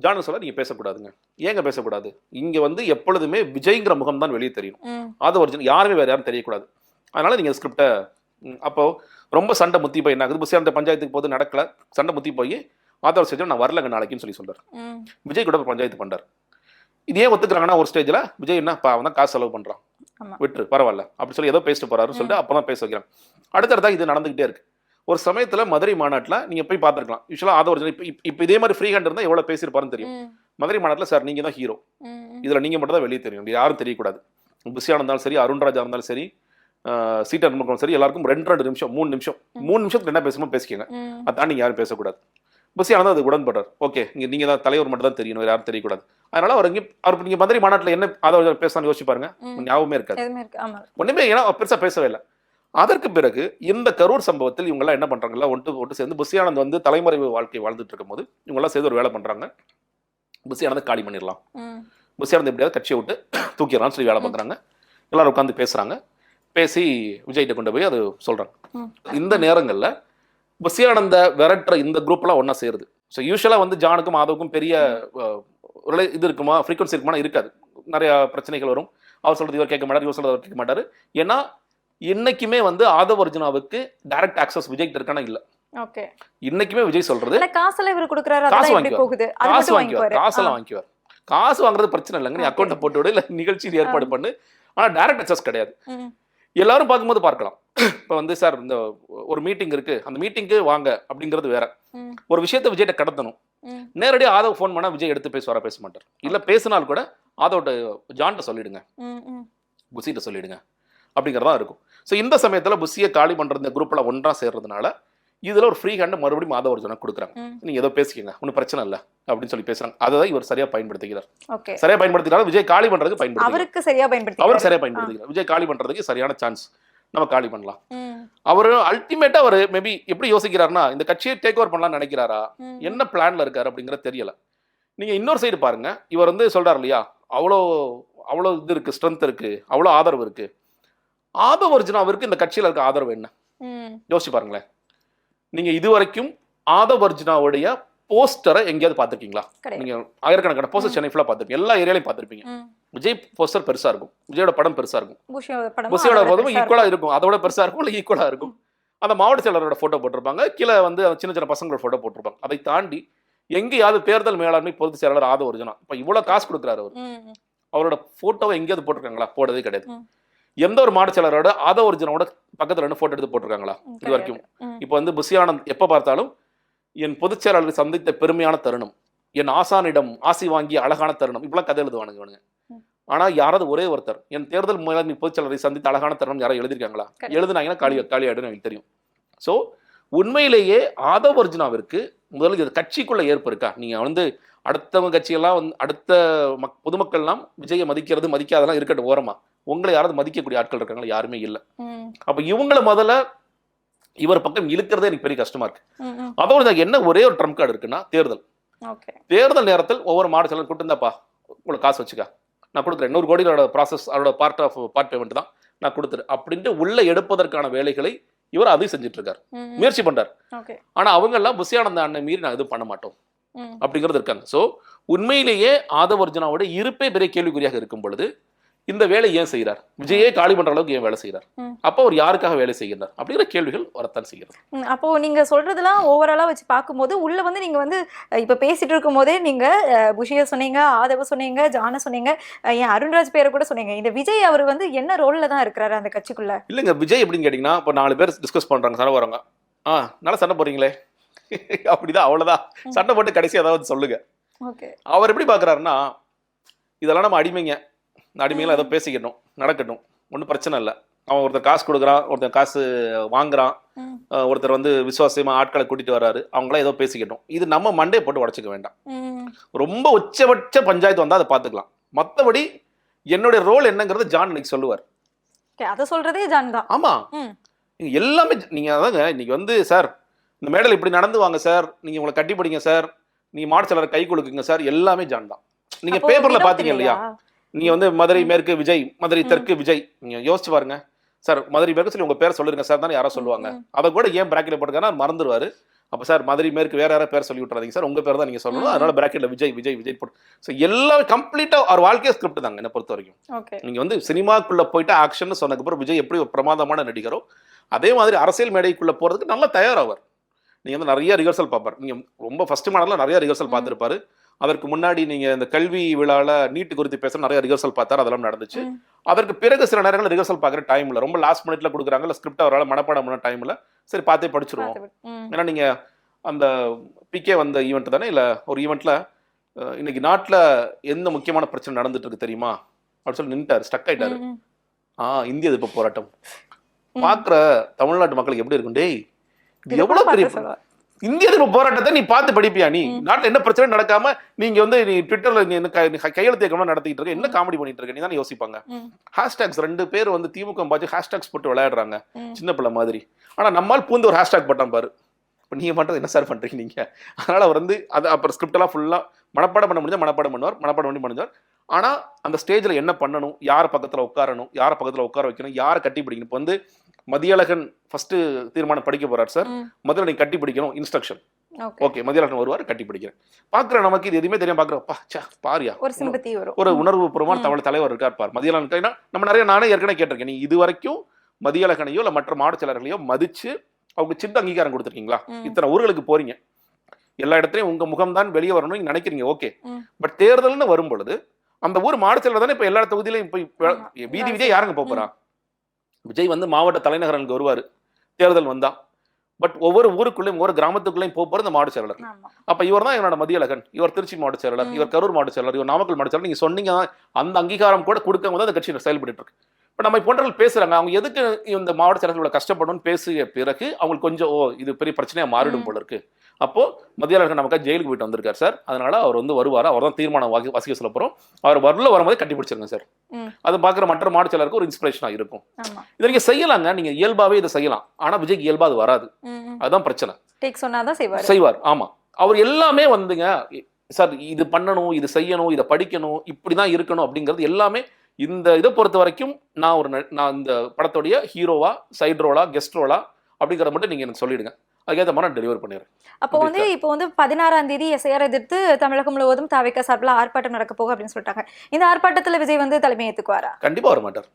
ஜான் சொல்ல நீங்க பேசக்கூடாதுங்க. ஏங்க பேசக்கூடாது? இங்க வந்து எப்பொழுதுமே விஜய்ங்கிற முகம் தான் வெளியே தெரியும். ஆதவர்ஜுனா யாருமே வேற யாரும் தெரியக்கூடாது. அதனால நீங்க ஸ்கிரிப்டை அப்போ ரொம்ப சண்டை முத்தி போய் என்ன ஆகுது, புசியாந்த பஞ்சாயத்துக்கு போது நடக்கல, சண்டை முத்தி போய் ஆதவர் செஞ்சு நான் வரலங்க நாளைக்குன்னு சொல்றாரு. விஜய் கூட பஞ்சாயத்து பண்றாரு. இதே ஒத்துக்கிறாங்கன்னா ஒரு ஸ்டேஜ்ல விஜய் என்ன அவன் தான் காசு செலவு பண்றான், விட்டு பரவாயில்ல அப்படி சொல்லி ஏதோ பேசிட்டு போறாருன்னு சொல்லிட்டு அப்பதான் பேச வைக்கிறாங்க. அடுத்தடுத்தா இது நடந்துகிட்டே இருக்கு. ஒரு சமயத்துல மதுரை மாநாட்டில் நீங்க போய் பார்த்துருக்கலாம். யூஸ்வலா ஆதவர்ஜுனா இப்ப இதே மாதிரி ஃப்ரீ ஹேண்ட் இருந்தா எவ்வளவு பேசியிருப்பாருன்னு தெரியும். மதுரை மாநாட்டில் சார் நீங்க தான் ஹீரோ, இதுல நீங்க மட்டும் தான் வெளியே தெரியும், யாரும் தெரியக்கூடாது. புசியா இருந்தாலும் சரி, அருண்ராஜா இருந்தாலும் சரி, சீட்டா இருந்தாலும் சரி, எல்லாருக்கும் 2 நிமிஷம் 3 நிமிஷத்துக்கு என்ன பேசணுமோ பேசிக்கங்க, அதை தாண்டி யாரும் பேசக்கூடாது. புசியா தான் அது உடன்படுறாரு. ஓகே, நீங்க தான் தலைவர் மட்டும் தான் தெரியும், யாரும் தெரியக்கூடாது. அதனால அவர் நீங்க மதுரை மாநாட்டில் என்ன ஆதவர்ஜுனா பேசலாம்னு யோசிச்சு பாருங்க, ஞாபகமே இருக்காது, ஒண்ணுமே. ஏன்னா பெருசா பேசவே இல்லை. அதற்கு பிறகு இந்த கரூர் சம்பவத்தில் இவங்க எல்லாம் என்ன பண்றாங்களா, ஒட்டு சேர்ந்து புசியானந்த் வந்து தலைமறைவு வாழ்க்கை வாழ்ந்துட்டு இருக்கும் போது இவங்க எல்லாம் சேர்ந்து ஒரு வேலை பண்றாங்க. புசியானந்த் காலி பண்ணிடலாம், புசியானந்த் எப்படியாவது கட்சியை விட்டு தூக்கிடலாம்னு சொல்லி வேலை பார்க்குறாங்க. எல்லாரும் உட்காந்து பேசுறாங்க. பேசி விஜய்கிட்ட கொண்டு போய் அது சொல்றாங்க. இந்த நேரங்கள்ல புசியானந்த விரட்டுற இந்த குரூப்லாம் ஒன்னா சேருது. ஸோ யூஸ்வலா வந்து ஜானுக்கும் ஆதவுக்கும் பெரிய இது இருக்குமா, ஃப்ரீக்வன்சி இருக்குமா, இருக்காது. நிறைய பிரச்சனைகள் வரும். அவர் சொல்றது இவர் கேட்க மாட்டார், இவர் சொல்றது அவர் கேட்க மாட்டாரு. ஏன்னா இன்னைக்குமே வந்து ஆதவர்ஜுனாவுக்கு டைரக்ட் ஆக்சஸ் விஜய்கிட்ட இருக்கானா இல்ல. இன்னைக்குமே விஜய் சொல்றது காசு வாங்கிக்குவார், காசெல்லாம் வாங்கிக்குவார். காசு வாங்குறது பிரச்சனை இல்லைங்க, நீ அக்கௌண்ட்டை போட்டு விட, இல்ல நிகழ்ச்சியில் ஏற்பாடு பண்ணு. ஆனா டைரக்ட் அக்சஸ் கிடையாது. எல்லாரும் பார்க்கும்போது பார்க்கலாம். இப்போ வந்து சார் இந்த ஒரு மீட்டிங் இருக்கு, அந்த மீட்டிங்க்கு வாங்க அப்படிங்கிறது வேற. ஒரு விஷயத்த விஜய்கிட்ட கடத்தணும், நேரடியாக ஆதவ் ஃபோன் பண்ணா விஜய் எடுத்து பேசுவாரா, பேச மாட்டார். இல்ல பேசினால் கூட ஆதவ்ட்ட ஜான்கிட்ட சொல்லிடுங்க, புசிகிட்ட சொல்லிடுங்க அப்படிங்கிறதா இருக்கும். ஸோ இந்த சமயத்துல புசியை காலி பண்ற இந்த குரூப்ல ஒன்றா சேர்றதுனால இதுல ஒரு ஃப்ரீ ஹேண்ட் மறுபடியும் ஆதவர்ஜுனா கொடுக்குறாங்க. நீங்க ஏதோ பேசிக்கங்க, ஒன்றும் பிரச்சனை இல்லை அப்படின்னு சொல்லி பேசுறாங்க. அதை இவர் சரியா பயன்படுத்திக்கிறார். சரியா பயன்படுத்தினாலும் விஜய் காலி பண்றதுக்கு பயன்படுத்தி அவருக்கு சரியா பயன்படுத்திக்கிறார். விஜய் காலி பண்றதுக்கு சரியான சான்ஸ், நம்ம காலி பண்ணலாம். அவர் அல்டிமேட்டா அவர் மேபி எப்படி யோசிக்கிறாருன்னா, இந்த கட்சியை டேக் ஓவர் பண்ணலாம்னு நினைக்கிறாரா, என்ன பிளான்ல இருக்காரு அப்படிங்கிறது தெரியல. நீங்க இன்னொரு சைடு பாருங்க, இவர் வந்து சொல்றாரு இல்லையா, அவ்வளோ இது இருக்கு, ஸ்ட்ரென்த் இருக்கு, அவ்வளோ ஆதரவு இருக்கு. ஆதவர்ஜுனாவிற்கு இந்த கட்சியில இருக்க ஆதரவு என்ன யோசிச்சு பாருங்களேன். நீங்க இதுவரைக்கும் ஆதவர்ஜுனாவுடைய போஸ்டரை எங்கேயாவது பார்த்துருக்கீங்களா? நீங்க ஆயிரக்கணக்கான போஸ்டர் சென்னை ஃபுல்லா பார்த்துருப்பீங்க, எல்லா ஏரியாலையும் பார்த்துருப்பீங்க. விஜய் போஸ்டர் பெருசா இருக்கும், விஜயோட படம் பெருசா இருக்கும், புசியோட படம் ஈக்குவலா இருக்கும், அதோட பெருசா இருக்கும், இல்லை ஈக்குவலா இருக்கும். அந்த மாவட்ட செயலரோட போட்டோ போட்டிருப்பாங்க, கீழே வந்து சின்ன சின்ன பசங்களோட போட்டோ போட்டிருப்பாங்க. அதை தாண்டி எங்கேயாவது தேர்தல் மேலாண்மை பொதுச் செயலாளர் ஆதவர்ஜுனா இப்ப இவ்வளவு காசு கொடுக்குறாரு, அவரோட போட்டோவை எங்கேயாவது போட்டிருக்காங்களா? போட்டதே கிடையாது. எந்த ஒரு மாவட்ட செயலரோட ஆதவர்ஜுனாவோட பக்கத்துல 2 போட்டோ எடுத்து போட்டிருக்காங்களா இது வரைக்கும்? இப்போ வந்து புசியானந்த் எப்ப பார்த்தாலும் என் பொதுச் செயலாளர் சந்தித்த பெருமையான தருணம், என் ஆசானிடம் ஆசி வாங்கிய அழகான தருணம், இப்பெல்லாம் கதை எழுதுவானுங்க. ஆனா யாராவது ஒரே ஒருத்தர் என் தேர்தல் மேலாண்மை பொதுச் செயலாளரை சந்தித்த அழகான தருணம் யாராவது எழுதியிருக்காங்களா? எழுதுனாங்கன்னா காலியாயிடும் எனக்கு தெரியும். ஸோ உண்மையிலேயே ஆதவர்ஜுனாவிற்கு முதல்ல இது கட்சிக்குள்ள ஏற்பு இருக்கா? நீங்க வந்து அடுத்தவங்க கட்சியெல்லாம் வந்து அடுத்த பொதுமக்கள்லாம் விஜயை மதிக்காதெல்லாம் இருக்கட்டும் ஓரமா, உங்களை யாராவது மதிக்கக்கூடிய ஆட்கள் இருக்காங்களா? யாருமே இல்லை. அப்ப இவங்களை முதல்ல இவர் பக்கம் இழுக்கிறதே எனக்கு பெரிய கஷ்டமா இருக்கு. அதோட என்ன ஒரே ஒரு ட்ரம்ப் கார்டு இருக்குன்னா தேர்தல். தேர்தல் நேரத்தில் ஒவ்வொரு மாடு செலவு கூட்டு இருந்தாப்பா உங்களுக்கு காசு வச்சுக்கா, நான் கொடுக்குறேன், 100 கோடியோட ப்ராசஸ் அதோட பார்ட் பேமெண்ட் தான், நான் கொடுத்துரு அப்படின்ட்டு உள்ள எடுப்பதற்கான வேலைகளை இவர் அதையும் செஞ்சுட்டு இருக்காரு, முயற்சி பண்றாரு. ஆனா அவங்க எல்லாம் புஷியானந்த அண்ணன் மீறி நான் எதுவும் பண்ண மாட்டோம் அப்படிங்கிறது இருக்காங்க. ஸோ உண்மையிலேயே ஆதவ் அர்ஜுனாவோட இருப்பே பெரிய கேள்விக்குறியாக இருக்கும் பொழுது இந்த வேலை ஏன் செய்கிறார், விஜயே காலி பண்ற அளவுக்கு ஏன் வேலை செய்கிறார், அப்போ அவர் யாருக்காக வேலை செய்கிறார் அப்படிங்கிற கேள்விகள் வரத்தான் செய்கிறது. அப்போ நீங்க சொல்றதெல்லாம் ஓவராலா வச்சு பார்க்கும்போது உள்ள வந்து நீங்க வந்து இப்ப பேசிட்டு இருக்கும் போதே நீங்க புஷிய சொன்னீங்க, ஆதவ சொன்னீங்க, ஜான சொன்னீங்க, என் அருண்ராஜ் பேரை கூட சொன்னீங்க. இந்த விஜய் அவர் வந்து என்ன ரோல்ல தான் இருக்கிறாரு அந்த கட்சிக்குள்ள? இல்லைங்க, விஜய் எப்படின்னு கேட்டீங்கன்னா இப்போ 4 பேர் டிஸ்கஸ் பண்றாங்க, சண்டை வராங்க, நல்லா சண்டை போடுறீங்களே அப்படிதான், அவ்வளவுதான் சண்டை போட்டு கடைசி ஏதாவது சொல்லுங்க. அவர் எப்படி பாக்குறாருன்னா இதெல்லாம் நம்ம அடிமைங்க, அடிமையில அதை பேசிக்கணும், நடக்கட்டும், ஒன்றும் பிரச்சனை இல்லை. அவன் ஒருத்தர் காசு கொடுக்குறான், ஒருத்தர் காசு வாங்குறான், ஒருத்தர் வந்து விசுவாசமா ஆட்களை கூட்டிட்டு வர்றாரு, அவங்களாம் ஏதோ பேசிக்கட்டும். இது நம்ம மண்டே போட்டு உடச்சிக்க வேண்டாம். ரொம்ப உச்சபட்ச பஞ்சாயத்து வந்தா அதை பார்த்துக்கலாம். மற்றபடி என்னுடைய ரோல் என்னங்கிறது ஜான் இன்னைக்கு சொல்லுவார். அதை சொல்றதே ஜான் தான். ஆமா, எல்லாமே நீங்க அதாங்க இன்னைக்கு வந்து சார் இந்த மேடல் இப்படி நடந்து வாங்க சார், நீங்க உங்களை கட்டி பிடிங்க சார், நீங்க மாடு சிலரை கை கொடுக்குங்க சார், எல்லாமே ஜான் தான். நீங்க பேப்பர்ல பாத்தீங்க இல்லையா, நீங்க வந்து மதுரை மேற்கு விஜய், மதுரை தெற்கு விஜய், நீங்க யோசிச்சு பாருங்க சார், மதுரை மேற்கு சொல்லி உங்க பேர் சொல்லிருங்க சார் தானே யாரோ சொல்லுவாங்க. அதை கூட ஏன் பிராக்கெட்ல போட்டுக்காரா மறந்துடுவாரு. அப்ப சார் மதுரை மேற்கு வேற யாரோ பேர் சொல்லி விட்டுறாதீங்க சார், உங்க பேர் தான் நீங்க சொல்லணும், அதனால பிராக்கெட்ல விஜய் விஜய் விஜய் போட்டு. ஸோ எல்லாமே கம்ப்ளீட்டா அவர் வாழ்க்கைய ஸ்கிரிப்ட் தாங்க என்ன பொறுத்த வரைக்கும். நீங்க வந்து சினிமாக்குள்ள போயிட்டு ஆக்ஷன் சொன்னதுக்கு அப்புறம் விஜய் எப்படி ஒரு பிரமாதமான நடிகரோ அதே மாதிரி அரசியல் மேடைக்குள்ள போறதுக்கு நல்லா தயாராவார். நீங்க வந்து நிறைய ரிஹர்சல் பார்ப்பார். நீங்க ரொம்ப ஃபர்ஸ்ட் மாடல்ல நிறைய ரிஹர்சல் பார்த்திருப்பாரு. அதற்கு முன்னாடி நீங்க இந்த கல்வி விழால நீட்டு குறித்து பேச நிறைய ரிஹர்சல் பார்த்தாரு, அதெல்லாம் நடந்துச்சு. அதற்கு பிறகு சில நேரங்கள் ரிஹர்சல் பார்க்குற டைம்ல ரொம்ப லாஸ்ட் மினிட்ல கொடுக்குறாங்க, இல்லை ஸ்கிரிப்ட் அவரால் மனப்பாடம் பண்ண டைம்ல சரி பார்த்தே படிச்சிருவோம். ஏன்னா நீங்க அந்த பிகே வந்த ஈவெண்ட் தானே, இல்லை ஒரு ஈவெண்ட்ல இன்னைக்கு நாட்டில் எந்த முக்கியமான பிரச்சனை நடந்துட்டு இருக்கு தெரியுமா அப்படின்னு சொல்லி நின்ட்டாரு, ஸ்டக் ஆயிட்டாரு. இந்திய எதிர்ப்பு போராட்டம் பார்க்குற தமிழ்நாட்டு மக்களுக்கு எப்படி இருக்கும், டேய் இது எவ்வளவு பெரிய இந்திய எதிர்ப்பு போராட்டத்தை நீ பார்த்து படிப்பியா, நீ நாட்டில் என்ன பிரச்சனை நடக்காம நீங்க வந்து நீ ட்விட்டர்ல கையெழுத்து இயக்கமா நடத்திட்டு இருக்க, என்ன காமெடி பண்ணிட்டு இருக்க, நீ தானே யோசிப்பாங்க. ஹேஷ்டாக்ஸ் 2 பேர் வந்து திமுக பாத்து ஹேஷ்டாக்ஸ் போட்டு விளையாடுறாங்க சின்ன பிள்ளை மாதிரி. ஆனா நம்மால் பூந்து ஒரு ஹேஷ்டாக் போட்டான் பாரு, இப்போ நீங்க மட்டும் என்ன சார் பண்றீங்க நீங்க. அதனால அவர் வந்து அது அப்புறம் ஸ்கிரிப்ட் எல்லாம் ஃபுல்லா மனப்பாடம் பண்ண முடிஞ்சா மனப்பாடம் பண்ணுவார், மனப்பாடம் பண்ணி பண்ணுவார். ஆனா அந்த ஸ்டேஜ்ல என்ன பண்ணணும், யார் பக்கத்துல உட்காரணும், யாரை பக்கத்துல உட்கார வைக்கணும், யாரை கட்டி பிடிக்கணும். இப்போ வந்து மதியழகன் ஃபர்ஸ்ட் தீர்மானம் படிக்க போறாரு சார், முதல்ல நீங்க கட்டி பிடிக்கணும் இன்ஸ்ட்ரக்ஷன். ஓகே, மதியழகன் வருவார், கட்டி பிடிக்கிறேன். பாக்குற நமக்கு இது எதுவுமே தெரியாம பாக்குறப்பா பாரியா ஒரு உணர்வு பூர்வமான தமிழ் தலைவர் இருக்கார் பார் மதியழகன். நம்ம நிறைய நானே ஏற்கனவே கேட்டிருக்கேன், நீ இது வரைக்கும் மதியழகனையோ இல்ல மற்ற மாவட்ட செயலர்களையோ மதிச்சு அவங்க சின்ன அங்கீகாரம் கொடுத்துருக்கீங்களா? இத்தனை ஊர்களுக்கு போறீங்க, எல்லா இடத்துலயும் உங்க முகம் தான் வெளியே வரணும்னு நீங்க நினைக்கிறீங்க, ஓகே. பட் தேர்தல்னு வரும் பொழுது அந்த ஊர் மாவட்ட செயலர் தானே இப்ப எல்லா தொகுதியிலையும் போய் வீதி வீதியா யாருங்க போறா? விஜய் வந்து மாவட்ட தலைநகரங்களுக்கு வருவாரு தேர்தல் வந்தா, பட் ஒவ்வொரு ஊருக்குள்ளேயும் ஒவ்வொரு கிராமத்துக்குள்ளேயும் போறது இந்த மாவட்ட செயலர். அப்ப இவர் தான் என்னோட மதியழகன், இவர் திருச்சி மாவட்ட செயலர், இவர் கரூர் மாவட்ட செயலர், இவர் நாமக்கல் மாவட்ட செயலர். நீங்க சொன்னீங்க அந்த அங்கீகாரம் கூட கொடுக்கும் போது அந்த கட்சி செயல்பட்டு இருக்கு. இப்போ நம்ம போன்றவர்கள் பேசுறாங்க, அவங்க எதுக்கு இந்த மாவட்ட செயலர்களோட கஷ்டப்படணும்னு பேசிய பிறகு அவங்களுக்கு கொஞ்சம் இது பெரிய பிரச்சனையா மாறிடும் போல இருக்கு. அப்போ மதியழகன் நமக்கு ஜெயிலுக்கு போயிட்டு வந்திருக்காரு சார், அதனால அவர் வந்து வருவார், அவர் தான் தீர்மானம் வாசிக்க சொல்ல போறோம், அவர் வரல வரும்போது கட்டி பிடிச்சிருங்க சார். அது பாக்குற மற்ற மாவட்ட செயலருக்கு ஒரு இன்ஸ்பிரேஷனா இருக்கும். இதை நீங்க செய்யலாங்க, நீங்க இயல்பாவே இதை செய்யலாம். ஆனா விஜய்க்கு இயல்பா அது வராது, அதுதான் பிரச்சனை. செய்வார், ஆமா. அவர் எல்லாமே வந்துங்க சார் இது பண்ணணும், இது செய்யணும், இதை படிக்கணும், இப்படிதான் இருக்கணும் அப்படிங்கிறது எல்லாமே இந்த இதை பொறுத்த வரைக்கும் நான் இந்த படத்துடைய ஹீரோவா, சைட் ரோலா, கெஸ்ட் ரோலா அப்படிங்கிறத மட்டும் நீங்க எனக்கு சொல்லிடுங்க, அதுக்கேற்ற மாதிரி நான் டெலிவர் பண்ணிடுறேன். அப்போ வந்து இப்போ வந்து 16ஆம் தேதி எஸ்ஐஆர் எதிர்த்து தமிழகம் முழுவதும் தாவேகா சார்பில் ஆர்ப்பாட்டம் நடக்க போகும் அப்படின்னு சொல்லிட்டாங்க. இந்த ஆர்ப்பாட்டத்துல விஜய் வந்து தலைமை ஏத்துக்குவாரா? கண்டிப்பா வரமாட்டார்.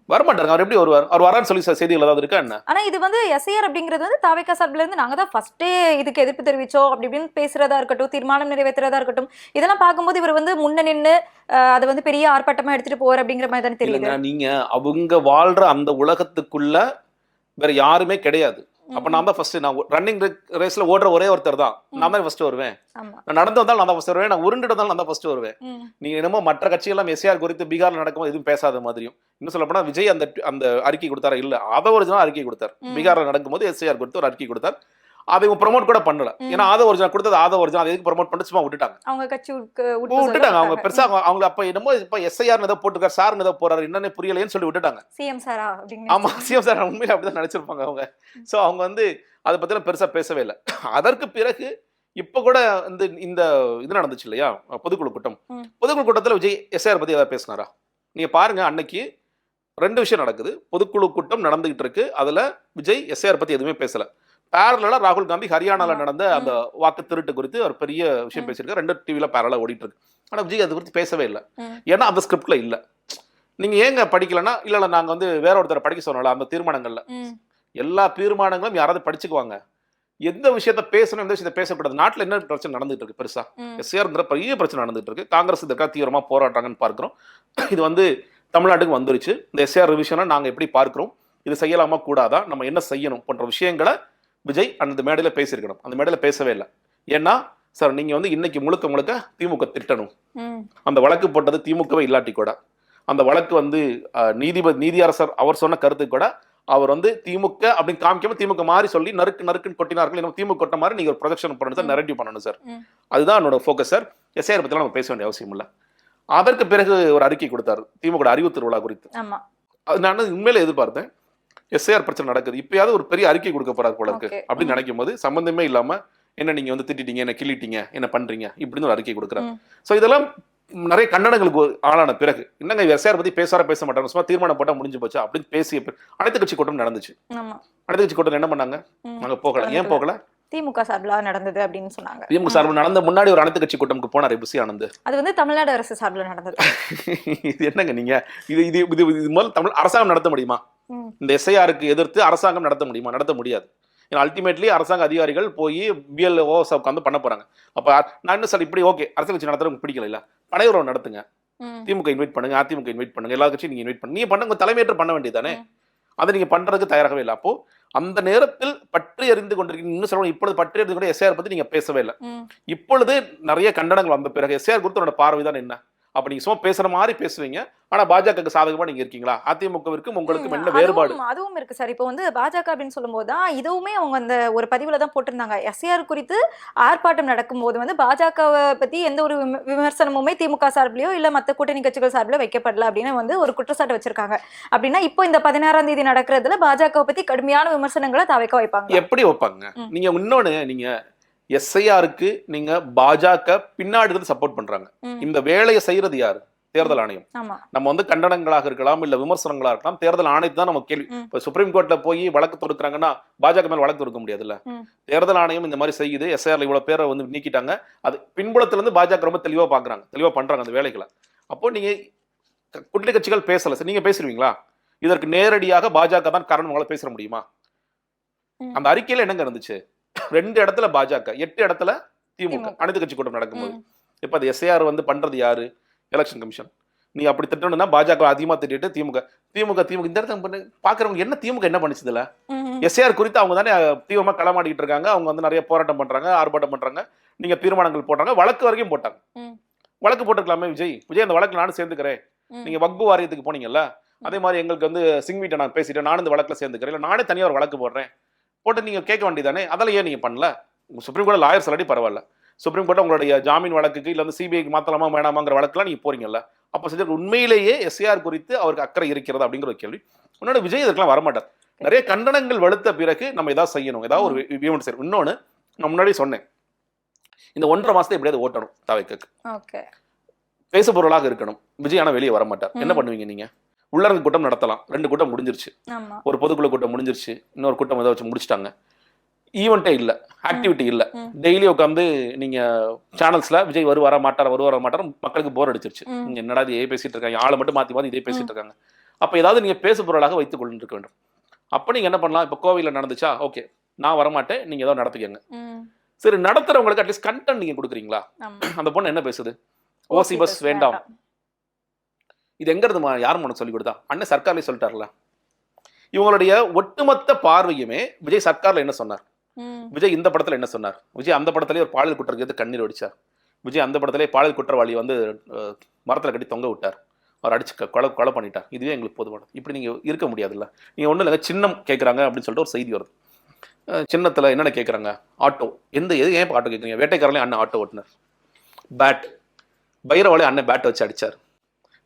அவர் எப்படி வருவார்? அவர் வரான்னு சொல்லி செய்திகள் ஏதாவது இருக்கா என்ன? ஆனா இது வந்து எஸ்ஐஆர் அப்படிங்கிறது வந்து தாவேகா சார்பில இருந்து நாங்க தான் ஃபர்ஸ்டே இதுக்கு எதிர்ப்பு தெரிவிச்சோம் அப்படி இப்படின்னு பேசுறதா இருக்கட்டும், தீர்மானம் நிறைவேற்றுறதா இருக்கட்டும், இதெல்லாம் பார்க்கும்போது இவர் வந்து முன்ன நின்று அதை வந்து பெரிய ஆர்ப்பாட்டமா எடுத்துட்டு போற அப்படிங்கிற மாதிரி தானே தெரியுது. நீங்க அவங்க வாழ்ற அந்த உலகத்துக்குள்ள வேற யாருமே கிடையாது. அப்ப நான் தான் ஃபர்ஸ்ட், நான் ரன்னிங் ரேஸ்ல ஓடுற ஒரே ஒருத்தர் தான், நான் தான் ஃபர்ஸ்ட் வருவேன். நான் நடந்து வந்தாலும் நான் தான் ஃபர்ஸ்ட் வருவேன், நான் உருண்டு வந்தாலும் நான் தான் ஃபர்ஸ்ட் வருவேன். நீங்க என்னமோ மற்ற கட்சியெல்லாம் எஸ்ஆர் குறித்து பீகார்ல நடக்கும்போது எதுவும் பேசாத மாதிரியும், இன்னும் சொல்ல போனா விஜய் அந்த அறிக்கை கொடுத்தாரா? இல்ல, அதை ஒரிஜினல் அறிக்கை கொடுத்தார். பீகார்ல நடக்கும்போது எஸ்ஐஆர் குறித்து ஒரு அறிக்கை கொடுத்தார். அதை ப்ரொமோட் கூட பண்ணல. ஏன்னா ஆதவ ஒரிஜினல் கொடுத்தது ஆதவ ஒரிஜினல், அதை எதுக்கு ப்ரொமோட் பண்ணி சும்மா விட்டுட்டாங்க. அவங்க கட்சி விட்டுட்டாங்க. அவங்க பெருசா அவங்க அப்ப என்னமோ இப்ப எஸ்ஐஆர் ஏதோ போட்டுருக்காரு, சார் ஏதோ போறாரு, என்னன்னு புரியலையேன்னு சொல்லி விட்டுட்டாங்க. சிஎம் சாரா அப்படின்னு. ஆமா, சிஎம் சார் உண்மையில அப்படிதான் நினைச்சிருப்பாங்க அவங்க. சோ அவங்க வந்து அதை பத்தின பெருசா பேசவே இல்லை. அதற்கு பிறகு இப்ப கூட இந்த இது நடந்துச்சு இல்லையா, பொதுக்குழு கூட்டம். பொதுக்குழு கூட்டத்துல விஜய் எஸ்ஐஆர் பத்தி ஏதாவது பேசினாரா? நீங்க பாருங்க, அன்னைக்கு 2 விஷயம் நடக்குது. பொதுக்குழு கூட்டம் நடந்துகிட்டு இருக்கு, அதுல விஜய் எஸ்ஐஆர் பத்தி எதுவுமே பேசல. பேரலா ராகுல் காந்தி ஹரியானால நடந்த அந்த வாக்கு திருட்டு குறித்து ஒரு பெரிய விஷயம் பேசியிருக்காரு. 2 டிவில பேரலா ஓடிட்டு இருக்கு. ஆனா விஜய் அது குறித்து பேசவே இல்லை. ஏன்னா அந்த ஸ்கிரிப்ட்ல இல்ல. நீங்க ஏங்க படிக்கலன்னா, இல்ல நாங்க வந்து வேற ஒருத்தரை படிக்க சொன்னோம்ல, அந்த தீர்மானங்கள்ல எல்லா தீர்மானங்களும் யாராவது படிச்சுக்குவாங்க. எந்த விஷயத்த பேசணும், எந்த விஷயத்த பேசக்கூடாது. நாட்டுல என்ன பிரச்சனை நடந்துட்டு இருக்கு பெருசா, எஸ்ஆர்ங்கிற பெரிய பிரச்சனை நடந்துட்டு இருக்கு. காங்கிரஸ் இதற்காக தீவிரமா போராட்டாங்கன்னு பார்க்கிறோம். இது வந்து தமிழ்நாட்டுக்கு வந்துருச்சு. இந்த எஸ்ஆர் ரிவிஷனை நாங்க எப்படி பார்க்கிறோம், இது செய்யலாமா கூடாதா, நம்ம என்ன செய்யணும் போன்ற விஷயங்களை விஜய் அந்த மேடையில பேசியிருக்கணும். அந்த மேடையில பேசவே இல்லை. ஏன்னா சார் நீங்க வந்து இன்னைக்கு முழுக்க முழுக்க திமுக திட்டணும். அந்த வழக்கு போட்டது திமுகவே இல்லாட்டி கூட, அந்த வழக்கு வந்து நீதியரசர் அவர் சொன்ன கருத்து கூட அவர் வந்து திமுக அப்படின்னு காமிக்காம திமுக மாதிரி சொல்லி நறுக்குன்னு கொட்டினார்கள். திமுக கொட்ட மாதிரி நீங்க ஒரு ப்ரொஜெக்ஷன் பண்ணணும் சார், நரேட்டிவ் பண்ணணும் சார். அதுதான் என்னோட ஃபோக்கஸ் சார். எஸ்ஐஆர் பத்தி நம்ம பேச வேண்டிய அவசியம் இல்லை. அதற்கு பிறகு ஒரு அறிக்கை கொடுத்தாரு திமுக அறிவு திருவிழா குறித்து. நான் உண்மையில எதிர்பார்த்தேன், எஸ்ஐஆர் பிரச்சனை நடக்குது, இப்பயாவது ஒரு பெரிய அறிக்கை கொடுக்க போறாரு போல இருக்கு அப்படின்னு நினைக்கும் போது, சம்பந்தமே இல்லாம என்ன நீங்க வந்து திட்டிட்டீங்க, என்ன கிள்ளிட்டீங்க, என்ன பண்றீங்க இப்படின்னு ஒரு அறிக்கை கொடுக்குறாரு. சோ இதெல்லாம் நிறைய கண்டனங்களுக்கு ஆளான பிறகு என்னங்க எஸ்ஆர் பத்தி பேச மாட்டாங்க, சும்மா தீர்மானம் போட்டா முடிஞ்சு போச்சா அப்படின்னு பேசிய அனைத்து கட்சி கூட்டம் நடந்துச்சு. அனைத்து கட்சி கூட்டம் என்ன பண்ணாங்க, நாங்க போகல. ஏன் போகல? திமுக சார்பில் நடந்தது அப்படின்னு சொன்னாங்க. திமுக சார்பில் நடந்த முன்னாடி ஒரு அனைத்து கட்சி கூட்டமுக்கு போனாரு புசி ஆனந்த். அது வந்து தமிழ்நாடு அரசு சார்பில் நடந்தது. இது என்னங்க நீங்க இது இது இது முதல்ல தமிழ் அரசாங்கம் நடத்த முடியுமா? இந்த எஸ்ஐஆருக்கு எதிர்த்து அரசாங்கம் நடத்த முடியுமா? நடத்த முடியாது. ஏன்னா அல்டிமேட்லி அரசாங்க அதிகாரிகள் போய் பிஎல்ஓ உட்காந்து பண்ண போறாங்க. அப்ப நான் என்ன சார் இப்படி ஓகே அரசு கட்சி நடத்துறவங்க பிடிக்கல, இல்ல பனையுறவு நடத்துங்க, திமுக இன்வைட் பண்ணுங்க, அதிமுக இன்வைட் பண்ணுங்க, எல்லா கட்சியும் நீங்க இன்வைட் பண்ணுங்க, நீங்க பண்ணுங்க, தலைமையேற்று பண்ண வேண்டியதானே. அதை நீங்க பண்றதுக்கு தயாராகவே இல்லை. அப்போ அந்த நேரத்தில் பற்றி அறிந்து கொண்டிருக்கீங்க. இன்னும் சொல்லுவோம், இப்பொழுது பற்றி அறிந்து கொண்டு எஸ்ஐஆர் பத்தி நீங்க பேசவே இல்லை. இப்பொழுது நிறைய கண்டனங்கள் வந்த பிறகு எஸ்ஐஆர் குறித்து பார்வைதான் என்ன? அப்ப நீங்க சும்மா பேசுற மாதிரி பேசுவீங்க, ஆனா பாஜகவுக்கு சாதகமா நீங்க இருக்கீங்களா? அதிமுகவிற்கும் உங்களுக்கும் என்ன வேறுபாடு? அதுவும் இருக்கு சார். இப்போ வந்து பாஜக அப்படின்னு சொல்லும் போதுதான் இதுவுமே அவங்க அந்த ஒரு பதிவுல தான் போட்டிருந்தாங்க. எஸ்ஐஆர் குறித்து ஆர்ப்பாட்டம் நடக்கும்போது வந்து பாஜகவை பத்தி எந்த ஒரு விமர்சனமுமே திமுக சார்பிலையோ இல்ல மத்த கூட்டணி கட்சிகள் சார்பிலோ வைக்கப்படல அப்படின்னு வந்து ஒரு குற்றச்சாட்டு வச்சிருக்காங்க. அப்படின்னா இப்போ இந்த 16ஆம் தேதி நடக்கிறதுல பாஜகவை பத்தி கடுமையான விமர்சனங்களை தவிர்க்க வைப்பாங்க. எப்படி வைப்பாங்க? நீங்க இன்னொன்னு, நீங்க எஸ்ஐஆருக்கு நீங்க பாஜக பின்னாடி இருந்து சப்போர்ட் பண்றாங்க. இந்த வேலையை செய்யறது யாரு? தேர்தல் ஆணையம். நம்ம வந்து கண்டனங்களாக இருக்கலாம், இல்ல விமர்சனங்களா இருக்கலாம், தேர்தல் ஆணையத்தை தான் நம்ம கேள்வி. இப்ப சுப்ரீம் கோர்ட்ல போய் வழக்கு தொடுக்கிறாங்கன்னா பாஜக மேல வழக்கு தொடுக்க முடியாதுல்ல. தேர்தல் ஆணையம் இந்த மாதிரி செய்யுது, எஸ்ஐஆர்ல இவ்வளவு பேரை வந்து நீக்கிட்டாங்க, அது பின்புலத்துல இருந்து பாஜக ரொம்ப தெளிவா பாக்குறாங்க, தெளிவா பண்றாங்க அந்த வேலைகளை. அப்போ நீங்க கூட்டணி கட்சிகள் பேசல, நீங்க பேசுவீங்களா? இதற்கு நேரடியாக பாஜக தான் காரணம், உங்களால பேச முடியுமா? அந்த அறிக்கையில என்னங்க இருந்துச்சு? 2 இடத்துல பாஜக, 8 இடத்துல திமுக அனைத்து கட்சி கூட்டம் நடக்கும்போது. இப்ப அது எஸ்ஐஆர் வந்து பண்றது யாரு? Election commission. நீ அப்படி திட்டணும்னா பாஜக அதிகமா திட்டிட்டு திமுக இந்த இடத்துல பாக்குறவங்க என்ன திமுக என்ன பண்ணிச்சதுல? எஸ்ஐஆர் குறித்து அவங்க தானே தீவிரமா களமாடிட்டு இருக்காங்க. அவங்க வந்து நிறைய போராட்டம் பண்றாங்க, ஆர்ப்பாட்டம் பண்றாங்க, நீங்க தீர்மானங்கள் போட்டாங்க, வழக்கு வரைக்கும் போட்டாங்க. வழக்கு போட்டுக்கலாமே விஜய் அந்த வழக்குல நானும் சேர்ந்துக்கிறேன். நீங்க வக்பு வாரியத்துக்கு போனீங்கல்ல, அதே மாதிரி எங்களுக்கு வந்து சிங்வீட்டை நான் பேசிட்டேன், நானும் இந்த வழக்குல சேர்ந்துக்கிறேன், இல்ல நானே தனியா ஒரு வழக்கு போடுறேன் போட்டு நீங்க கேட்க வேண்டியதானே. அதெல்லாம் ஏன் நீங்க பண்ணல? சுப்ரீம் கோர்ட் லாயர்ஸ் அல்லாடி பரவாயில்ல, சுப்ரீம் கோர்ட் உங்களுடைய ஜாமீன் வழக்குக்கு இல்ல வந்து சிபிஐக்கு மாத்தலாமா வேணாமாங்கிற வழக்குலாம் நீங்க போறீங்கல்ல. அப்ப செஞ்ச உண்மையிலேயே எஸ்ஐஆர் குறித்து அவருக்கு அக்கறை இருக்கிறது அப்படிங்கிற கேள்வி. உன்னோட விஜய் இதற்கெல்லாம் வரமாட்டார். நிறைய கண்டனங்கள் வலுத்த பிறகு நம்ம ஏதாவது செய்யணும், ஏதாவது ஒரு ஈவெண்ட் செய்யணும். இன்னொன்னு நான் முன்னாடி சொன்னேன், இந்த 1.5 மாசத்தை எப்படியாவது ஓட்டணும். தவைக்கு பேசு பொருளாக இருக்கணும். விஜய் ஆனா வெளியே வரமாட்டார். என்ன பண்ணுவீங்க நீங்க? உள்ளரங்கு கூட்டம் நடத்தலாம், 2 கூட்டம் முடிஞ்சிருச்சு, ஒரு பொதுக்குழு கூட்டம் முடிஞ்சிருச்சு, இன்னொரு கூட்டம் ஏதாவது வச்சு முடிச்சிட்டாங்க. ஈவெண்ட்டே இல்ல, ஆக்டிவிட்டி இல்ல. டெய்லி உட்காந்து நீங்க சேனல்ஸ்ல விஜய் வர மாட்டார் மக்களுக்கு போர் அடிச்சிருச்சு. நீங்க என்னடா இதே பேசிட்டு இருக்காங்க, ஆளை மட்டும் மாத்தி இதே பேசிட்டு இருக்காங்க. அப்ப ஏதாவது நீங்க பேசு பொருளாக வைத்துக் கொண்டு இருக்க வேண்டும். அப்ப நீங்க என்ன பண்ணலாம்? இப்ப கோவில நடந்துச்சா, ஓகே நான் வரமாட்டேன், நீங்க ஏதாவது நடத்திக்கங்க. சரி, நடத்துறவங்களுக்கு அட்லீஸ்ட் கண்டென்ட் நீங்க கொடுக்குறீங்களா? அந்த பொண்ணு என்ன பேசுது? ஓசி பஸ் வேண்டாம். இது எங்க இருந்து யாரும் உனக்கு சொல்லி கொடுத்தா? அண்ணன் சர்க்கார்ல சொல்லிட்டார்ல. இவங்களுடைய ஒட்டுமொத்த பார்வையுமே விஜய் சர்க்கார்ல என்ன சொன்னார், விஜய் இந்த படத்துல என்ன சொன்னார், விஜய் அந்த படத்திலேயே ஒரு பாலியல் குற்றத்துக்கு கண்ணீர் வடிச்சார், விஜய் அந்த படத்திலே பாலியல் குற்றவாளி வந்து மரத்துல கட்டி தொங்க விட்டார், அவர் அடிச்சு கொலை பண்ணிட்டார், இதுவே எங்களுக்கு போதுமானது. இப்படி நீங்க இருக்க முடியாதுல்ல. நீங்க ஒண்ணு இல்லைங்க, சின்னம் கேட்கறாங்க அப்படின்னு சொல்லிட்டு ஒரு செய்தி வருது. சின்னத்தில் என்னென்ன கேட்குறாங்க, ஆட்டோ. எது ஏன் ஆட்டோ கேட்குறீங்க? வேட்டைக்காரங்களே அண்ணன் ஆட்டோ ஓட்டுனர். பேட், பைரவாலே அண்ணன் பேட் வச்சு அடிச்சார்.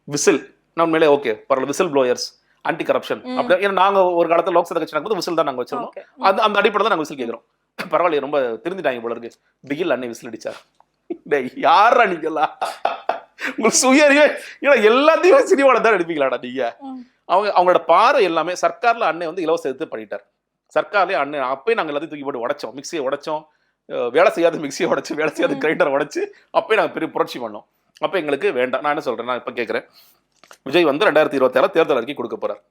விசில், நம்ம மேலே ஓகே பரவாயில்ல, விசில் ப்ளோயர்ஸ், ஆன்டி கரப்ஷன் அப்படி. ஏன்னா நாங்கள் ஒரு காலத்தில் லோக்சபா கட்சி நடக்கும்போது விசில் தான் நாங்கள் வச்சிருந்தோம். அந்த அடிப்படை தான் நாங்கள் விசில் கேட்குறோம். பரவாயில்ல, ரொம்ப திருந்திட்டாங்க போல இருக்கு. பிகில் அண்ணன் விசில் அடிச்சார். யாரா நீங்களா? உங்களுக்கு சுயறிவே, ஏன்னா எல்லாத்தையும் சினிமாவில் தான் நடிப்பீங்களாடா நீங்க. அவங்களோட பார்வை எல்லாமே சர்க்கார்ல அண்ணன் வந்து இலவச எடுத்து பண்ணிட்டார். சர்க்கார்லேயே அண்ணன் அப்பயே நாங்கள் எல்லாத்தையும் தூக்கி போட்டு உடைச்சோம், மிக்சியை உடைச்சோம், வேலை செய்யாத மிக்சியை உடைச்சு, வேலை செய்யாத கிரைண்டரை உடைச்சு அப்பயே நாங்கள் பெரிய புரட்சி பண்ணோம். அப்போ எங்களுக்கு வேண்டாம். நான் என்ன சொல்றேன், நான் இப்போ கேட்குறேன், விஜய் வந்து 2027 தேர்தல் அறிக்கை கொடுக்க போறார்.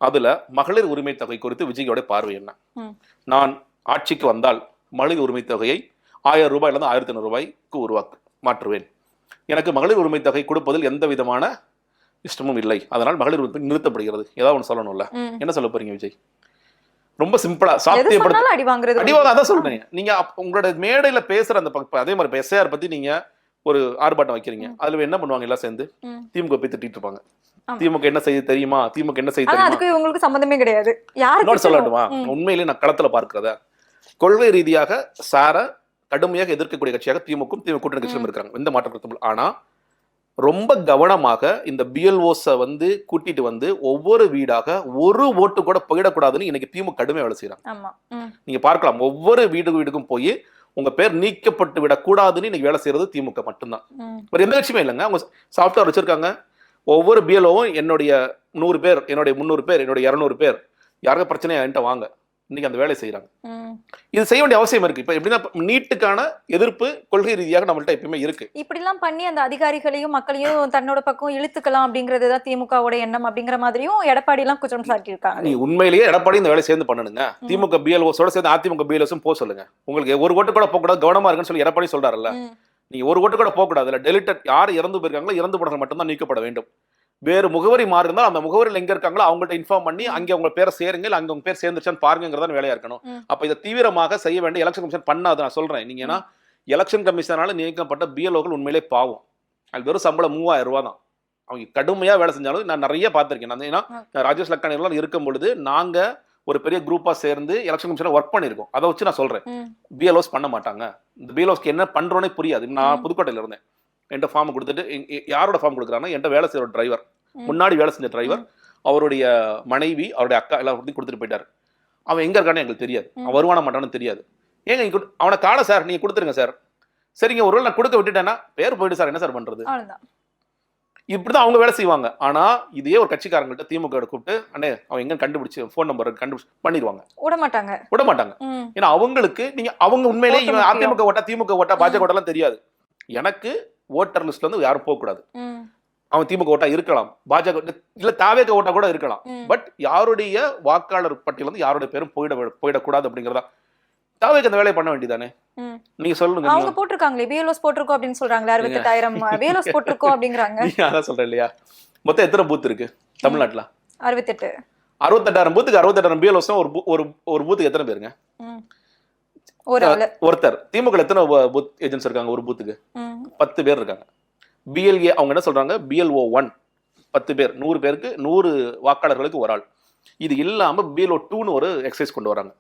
அதுல மகளிர் உரிமை தொகை குறித்து விஜயோட பார்வை என்ன? நான் ஆட்சிக்கு வந்தால் மகளிர் உரிமை தொகையை 1000 ரூபாயிலிருந்து 1500 ரூபாய்க்கு மாற்றுவேன். எனக்கு மகளிர் உரிமை தொகை கொடுப்பதில் எந்த விதமான இஷ்டமும் இல்லை, அதனால் மகளிர் உரிமை நிறுத்தப்படுகிறது. ஏதாவது ஒன்று சொல்லணும்ல, என்ன சொல்ல போறீங்க விஜய்? ரொம்ப சிம்பிளா சாத்தியப்படுத்த அடிவாங்க. அதான் சொல்றேன். நீங்க உங்களோட மேடையில பேசுற அந்த அதே மாதிரி எஸ்ஐஆர் பத்தி நீங்க ஒரு ஆர்ப்பாட்டம் வைக்கிறீங்க, அதுல என்ன பண்ணுவாங்க எல்லாம் சேர்ந்து திமுக போய் திட்டிட்டு இருப்பாங்க. திமுக என்ன செய்ய தெரியுமா, திமுக என்ன செய்ய தெரியுமா, அதுக்கு உங்களுக்கு சம்பந்தமே கிடையாது. யாருக்கு சொல்லட்டுமா? உண்மையிலேயே நான் களத்துல பார்க்கிறத, கொள்கை ரீதியாக சார கடுமையாக எதிர்க்கக்கூடிய கட்சியாக திமுக கூட்டணி கட்சியிலும் இருக்காங்க, எந்த மாற்றம் கருத்தும். ஆனா ரொம்ப கவனமாக இந்த பிஎல்ஓஸை வந்து கூட்டிட்டு வந்து ஒவ்வொரு வீடாக ஒரு ஓட்டு கூட போயிடக்கூடாதுன்னு இன்னைக்கு திமுக கடுமையாக வேலை செய்யறாங்க. நீங்க பார்க்கலாம், ஒவ்வொரு வீடுக்கும் போய் உங்க பேர் நீக்கப்பட்டு விடக்கூடாதுன்னு இன்னைக்கு வேலை செய்யறது திமுக மட்டும்தான். வேற எந்த கட்சியுமே இல்லைங்க. அவங்க சாஃப்ட்வேர் வச்சிருக்காங்க. ஒவ்வொரு பிஎல்ஓவும் என்னுடைய 100 பேர், என்னுடைய 300 பேர், என்னுடைய 200 பேர், யாருக்கும் பிரச்சனையா என்கிட்ட வாங்க, இன்னைக்கு அந்த வேலையை செய்யறாங்க. இது செய்ய வேண்டிய அவசியம் இருக்கு. இப்ப எப்படின்னா நீட்டுக்கான எதிர்ப்பு கொள்கை ரீதியாக நம்மள்ட்ட எப்பயுமே இருக்கு. இப்படி எல்லாம் பண்ணி அந்த அதிகாரிகளையும் மக்களையும் தன்னோட பக்கம் இழுத்துக்கலாம் அப்படிங்கறதுதான் திமுகவோட எண்ணம் அப்படிங்கிற மாதிரியும் எடப்பாடி எல்லாம் குற்றம் சாட்டியிருக்காங்க. நீ உண்மையிலேயே எடப்பாடி இந்த வேலை சேர்ந்து பண்ணணுங்க. திமுக பிஎல்ஓஸோட சேர்ந்து அதிமுக பிஎல்ஓஸும் போக சொல்லுங்க. உங்களுக்கு ஒரு ஓட்டு கூட போக கூடாது, கவனமா இருக்குன்னு சொல்லி எடப்பாடி சொல்றாருல்ல. நீங்க ஒரு ஓட்டு கூட போக கூடாது, டெலிட்டட் யார் இறந்து போயிருக்காங்களோ இறந்து போனவங்க மட்டும்தான் நீக்கப்பட வேண்டும். வேறு முகவரி மாறி இருந்தால் அந்த முகவரியில் எங்க இருக்காங்களோ அவங்கள்ட்ட இன்ஃபார்ம் பண்ணி அங்கே உங்க பேரை சேருங்க, இல்லை அங்கே உங்க பேர் சேர்ந்துச்சான்னு பாருங்கிறதான் வேலையா இருக்கணும். அப்ப இதை தீவிரமாக செய்ய வேண்டிய எலெக்ஷன் கமிஷன் பண்ணாது. நான் சொல்றேன், நீங்க ஏன்னா எலெக்ஷன் கமிஷனால நியமிக்கப்பட்ட பிஎல்ஓக்கள் உண்மையிலே பாவம். அது வெறும் சம்பளம் 3000 ரூபாய் தான். அவங்க கடுமையா வேலை செஞ்சாலும் நான் நிறைய பார்த்திருக்கேன். ஏன்னா ராஜேஷ் லக்கானியெல்லாம் இருக்கும் பொழுது நாங்க ஒரு பெரிய குரூப்பா சேர்ந்து எலெக்ஷன் கமிஷன் ஒர்க் பண்ணிருக்கோம். அதை வச்சு நான் சொல்றேன், பிஎல்ஓஸ் பண்ண மாட்டாங்க. இந்த பிஎல்ஓஸ்க்கு என்ன பண்றோன்னே புரியாது. நான் புதுக்கோட்டையில இருந்தேன், என்கிட்ட ஃபார்ம் கொடுத்துட்டு, யாரோட ஃபார்ம் கொடுக்குறாங்கன்னா என்கிட்ட வேலை செய்யற டிரைவர், முன்னாடி வேலை செஞ்ச டிரைவர், அவருடைய மனைவி, அவருடைய அக்கா எல்லாத்தையும் கொடுத்துட்டு போயிட்டாரு. அவன் எங்க இருக்கானு எங்களுக்கு தெரியாது, அவன் வருவான மாட்டான்னு தெரியாது. ஏங்க அவனை காண சார், நீங்க கொடுத்துருங்க சார். சரிங்க, ஒருவேளை நான் கொடுக்க விட்டுட்டேன்னா பேர் போயிட்டு சார், என்ன சார் பண்றது? இப்படிதான் அவங்க வேலை செய்வாங்க. ஆனா இதே ஒரு கட்சிக்காரங்கள்ட்ட திமுக கூப்பிட்டு, அண்ணே அவன் எங்க கண்டுபிடிச்சு போன் நம்பர் கண்டுபிடிச்சு பண்ணிடுவாங்க. விட மாட்டாங்க. ஏன்னா அவங்களுக்கு நீங்க அவங்க உண்மையிலேயே இவன் அதிமுக ஓட்டா, திமுக ஓட்டா, பாஜக ஓட்டெல்லாம் தெரியாது. எனக்கு ஓட்டர் லிஸ்ட்ல இருந்து யாரும் போக கூடாது. அவன் திமுக ஓட்டா இருக்கலாம், பாஜக இல்ல தாவேக ஓட்டா கூட இருக்கலாம். பட் யாருடைய வாக்காளர் பட்டியல இருந்து யாருடைய பேரும் போயிடக்கூடாது அப்படிங்கறதா. தாவேக அந்த வேலையை பண்ண வேண்டியதானே? நீங்க சொல்லுங்க. அவங்க போட்டிருக்காங்களே பிஎல்ஓஸ் போட்டிருக்கோம் அப்படின்னு சொல்றாங்களே, 68,000 பிஎல்ஓஸ் போட்டிருக்கோம் அப்படிங்கறாங்க. அதான் சொல்றேன் இல்லையா? மொத்தம் எத்தனை பூத் இருக்கு தமிழ்நாட்டுல? 68. 68,000 பூத்துக்கு 68,000 பிஎல்ஓஸ். ஒரு பூத்துக்கு எத்தனை பேருங்க? ஒருத்தர். திமுக எத்தனை பூத் ஏஜென்ட்ஸ் இருக்காங்க? ஒரு பூத்துக்கு 10 பேர் இருக்காங்க. பிஎல்ஏ அவங்க என்ன சொல்றாங்க, பிஎல்ஓ 1 10 பேர், 100 பேருக்கு 100 வாக்காளர்களுக்கு ஒரு ஆள். இது இல்லாம பிஎல்ஓ 2ன்னு ஒரு எக்ஸசைஸ் கொண்டு வராங்க.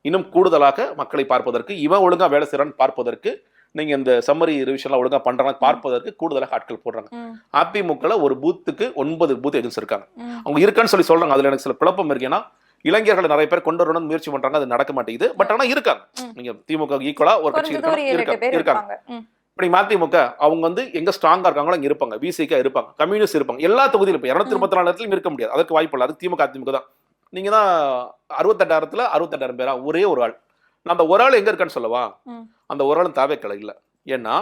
இன்னும் கூடுதலாக மக்களை பார்ப்பதற்கு, இவன் ஒழுங்கா வேலை செய்யறான்னு பார்ப்பதற்கு, நீங்க இந்த சம்மரி ரிவிஷன்லாம் ஒழுங்கா பண்றாங்க பார்ப்பதற்கு கூடுதலாக ஆட்கள் போடுறாங்க. அதிமுக ஒரு பூத்துக்கு 9 பூத் ஏஜென்ட்ஸ் இருக்காங்க. அவங்க இருக்கான்னு சொல்லி சொல்றாங்க. அதுல எனக்கு சில குழப்பம் இருக்கு. ஏன்னா இளைஞர்களை நிறைய பேர் கொண்டு வரணும்னு முயற்சி பண்றாங்க, அது நடக்க மாட்டேங்குது. பட் ஆனா இருக்காங்க. நீங்க திமுக ஈக்குவலா ஒரு கட்சி இருக்காங்க. மதிமுக அவங்க வந்து எங்க ஸ்ட்ராங்கா இருக்காங்களோ அங்க இருப்பாங்க. விசிகா இருப்பாங்க, கம்யூனிஸ்ட் இருப்பாங்க, எல்லா தொகுதியிலும் 234 இடத்துலயும் இருக்க முடியாது. அதுக்கு வாய்ப்பு இல்லை. அது திமுக அதிமுக தான். நீங்க தான் 68,000த்துல 68,000 பேரா ஒரே ஒரு ஆள். நான் அந்த ஒரு ஆள் எங்க இருக்கான்னு சொல்லவா? அந்த ஒரு ஆளும் தாவேக்கலை இல்லை. ஏன்னா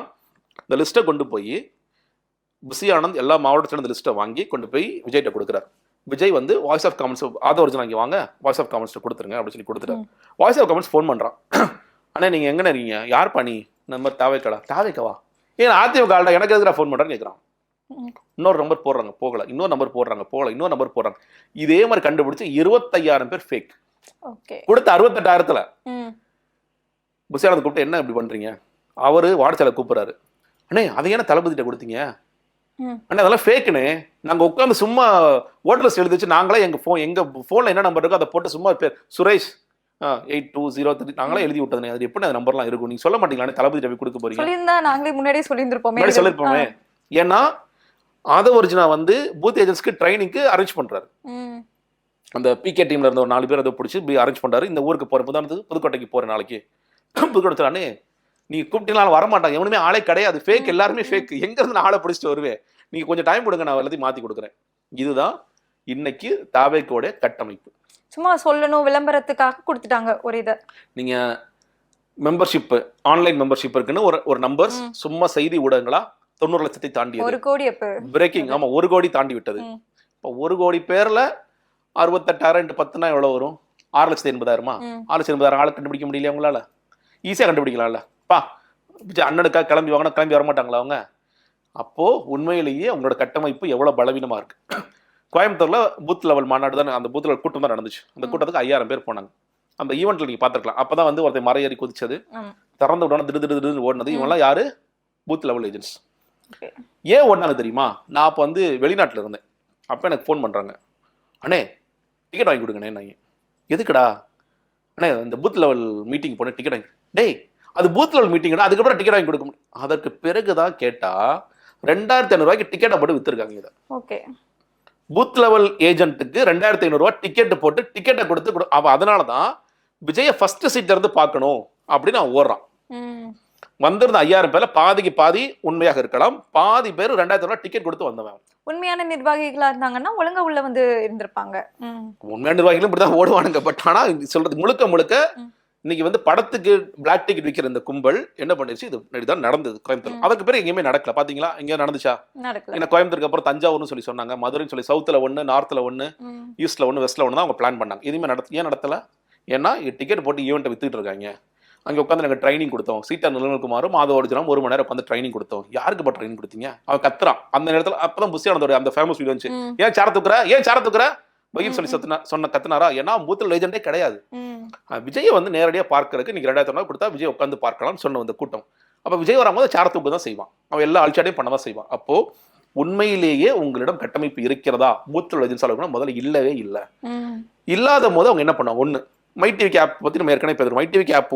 இந்த லிஸ்ட்டை கொண்டு போய் புசி ஆனந்த் எல்லா மாவட்டத்திலும் இந்த லிஸ்ட்டை வாங்கி கொண்டு போய் விஜய்கிட்ட கொடுக்குறாரு. விஜய் வந்து வாய்ஸ் ஆஃப் காமன்ஸ் ஆதவர்ஜன் அங்கே வாங்க, வாய்ஸ் ஆஃப் காமன்ஸ் கொடுத்துருங்க அப்படின்னு சொல்லி கொடுத்துட்டாரு. வாய்ஸ் ஆஃப் காமன்ஸ் ஃபோன் பண்றான். அண்ணா நீங்க எங்கன்னு இருக்கீங்க? யார் பண்ணி நம்ம தாவேக்கவா? ஏன் அதிமுக எனக்கு எதிராக ஃபோன் பண்றான்னு கேட்குறான். இன்னொரு நம்பர் போடுறாங்க, போகல. இன்னொரு நம்பர் போடுறாங்க, போகல. இன்னொரு நம்பர் போடுறாங்க. இதே மாதிரி கண்டுபிடிச்சு 25,000 பேர் ஃபேக் கொடுத்த 68,000த்துல புசியானந்த் கூப்பிட்டு என்ன இப்படி பண்றீங்க? அவரு வாட்ஸ்அப்ல கூப்பிடுறாரு. அண்ணே அதை ஏன்னா தளபதிட்ட கொடுத்தீங்க? அண்ணா அதெல்லாம் ஃபேக்குன்னு நாங்க உட்காந்து சும்மா ஓட்டர் லிஸ்ட் எழுதி வச்சு நாங்களே எங்க போன்ல என்ன நம்பர் இருக்கோ அதை போட்டு சும்மா பேர் சுரேஷ் 8203 நாங்களே எழுதி விட்டது. அது எப்படி அந்த நம்பர்லாம் இருக்கும் நீங்க சொல்ல மாட்டீங்களா? தளபதி ரவி கொடுக்க போறீங்க சொல்லியிருந்தா நாங்களே முன்னாடியே சொல்லியிருந்திருப்போமே. சொல்லிருப்போமே. ஏன்னா ஆதவர்ஜுனா வந்து பூத் ஏஜென்ட்ஸ்க்கு ட்ரைனிங்க்கு அரேஞ்ச் பண்றாரு. அந்த பிகே டீம்ல இருந்த ஒரு 4 பேர் அதை பிடிச்சி அரேஞ்ச் பண்றாரு. இந்த ஊருக்கு போற உதாரணத்துக்கு புதுக்கோட்டைக்கு போற நாளைக்கு புதுக்கோட்டை நீ கூப்பிட்டீங்களாலும் வரமாட்டாங்க, எவனுமே ஆளே கிடையாது, ஃபேக், எல்லாருமே ஃபேக், எங்க இருந்து நான் ஆளை பிடிச்சிட்டு வருவேன், நீங்க கொஞ்சம் டைம் கொடுங்க, நான் எல்லாத்தையும் மாத்தி கொடுக்குறேன். இதுதான் இன்னைக்கு தாவேக்கோட கட்டமைப்பு. சும்மா சொல்லணும் விளம்பரத்துக்காக கொடுத்துட்டாங்க ஒரு இதை. நீங்க மெம்பர்ஷிப், ஆன்லைன் மெம்பர்ஷிப் இருக்குன்னு ஒரு நம்பர்ஸ் சும்மா செய்தி ஊடகங்களா 90 லட்சத்தை தாண்டி 1 கோடி பிரேக்கிங். ஆமா, 1 கோடி தாண்டி விட்டது. இப்போ 1 கோடி பேர்ல 68,000 10னா எவ்வளவு வரும்? 6,80,000. 6,80,000 ஆளை கண்டுபிடிக்க முடியல உங்களால? ஈஸியா கண்டுபிடிக்கலாம்ல. பா அண்ணனுக்காக கிளம்பி வாங்கினா கிளம்பி வரமாட்டாங்களா அவங்க? அப்போ உண்மையிலேயே அவங்களோட கட்டமைப்பு எவ்வளவு பலவீனமா இருக்கு. கோயம்புத்தூர்ல பூத் லெவல் மாநாடு தான், அந்த பூத் லெவல் கூட்டம் தான் நடந்துச்சு. அந்த கூட்டத்துக்கு 5000 பேர் போனாங்க. அந்த ஈவெண்ட்ல நீங்க பாத்துருக்கலாம். அப்பதான் வந்து ஒருத்தர் மறையேறி குதிச்சது, திறந்து விடணும் திடு ஓடினது. இவங்கெல்லாம் யாரு? Booth level agents. ஏன் ஓடினாங்க தெரியுமா? நான் அப்போ வந்து வெளிநாட்டுல இருந்தேன். அப்ப எனக்கு ஃபோன் பண்றாங்க, அண்ணே டிக்கெட் வாங்கி கொடுங்கண்ணே. நான் எதுக்குடா? அண்ணே இந்த பூத் லெவல் மீட்டிங் போன டிக்கெட் வாங்கி. டேய் அது பூத் லெவல் மீட்டிங், அதுக்கப்புறம் டிக்கெட் வாங்கி கொடுக்க முடியும். அதற்கு பிறகுதான் கேட்டா 2,500 ரூபாய்க்கு டிக்கெட்டை போட்டு வித்துருக்காங்க. இதை ஓகே, பூத் லெவல் ஏஜென்ட்டுக்கு 2,500 ரூபாய் டிக்கெட் போட்டு டிக்கெட்டை கொடுத்து அவன் அதனாலதான் விஜய ஃபர்ஸ்ட் சீட்ல இருந்து பார்க்கணும் அப்படின்னு அவன் ஓடுறான். வந்திருந்த 5000 பேர்ல பாதிக்கு பாதி உண்மையாக இருக்கலாம், பாதி பேர் 2,000 ரூபாய் டிக்கெட் கொடுத்து வந்தவன். உண்மையான நிர்வாகிகளா இருந்தாங்கன்னா ஒழுங்கா உள்ள வந்து இருந்திருப்பாங்க. உண்மையான நிர்வாகிகளும் இப்படிதான் ஓடுவானுங்க. பட் ஆனா சொல்றது முழுக்க இன்னைக்கு வந்து படத்துக்கு பிளாக் டிக்கெட் விற்கிற இந்த கும்பல் என்ன பண்ணிருச்சு? இதுதான் நடந்தது கோயம்புத்தூர். அதுக்கு பிறகு எங்கேயுமே நடக்கல. பாத்தீங்களா? எங்கேயா நடந்துச்சா? என்ன கோயம்புத்தூருக்கு அப்புறம் தஞ்சாவூர்னு சொன்னாங்க, மதுரைன்னு சொல்லி, சவுத்துல 1, நார்த்ல 1, ஈஸ்ட்ல 1, வெஸ்ட்ல 1 தான் அவங்க பிளான் பண்ணாங்க. எதுவுமே ஏன் நடத்தல? ஏன்னா டிக்கெட் போட்டு ஈவெண்ட்டை வித்துட்டு இருக்காங்க. அங்கே உட்காந்து நாங்கள் ட்ரைனிங் கொடுத்தோம். சீட்டா நிலநல்குமாரும் மாதவர்ஜுனாவும் 1 மணி நேரம் உட்காந்து ட்ரைனிங் கொடுத்தோம். யாருக்கு இப்போ ட்ரைனிங் கொடுத்தீங்க? அவன் கத்துறான் அந்த நேரத்தில். அப்பதான் புஷியானதோட அந்த ஃபேமஸ் வீடியோ வந்துச்சு, ஏன் சேர தூக்குற பையன் சொல்லி கத்துனாரா? ஏன்னா பூத்தில் ஏஜென்டே கிடையாது. விஜயை வந்து நேரடியாக பார்க்கறதுக்கு நீங்க 2,000 ரூபாய் கொடுத்தா விஜய் உட்காந்து பார்க்கலாம்னு சொன்ன அந்த கூட்டம். அப்ப விஜய் வரும்போது சேர தூக்கு தான் செய்வான், அவன் எல்லா அல்சாடையும் பண்ணதான் செய்வான். அப்போ உண்மையிலேயே உங்களிடம் கட்டமைப்பு இருக்கிறதா? பூத்தில் ஏஜென்ட்ஸ் முதல்ல இல்லவே இல்லை. இல்லாத போது அவங்க என்ன பண்ணாங்க? ஒண்ணு, மை டிவிக்கு ஆப் பற்றி நம்ம ஏற்கனவே பேசுகிறோம். மை டிவிக்கு ஆப்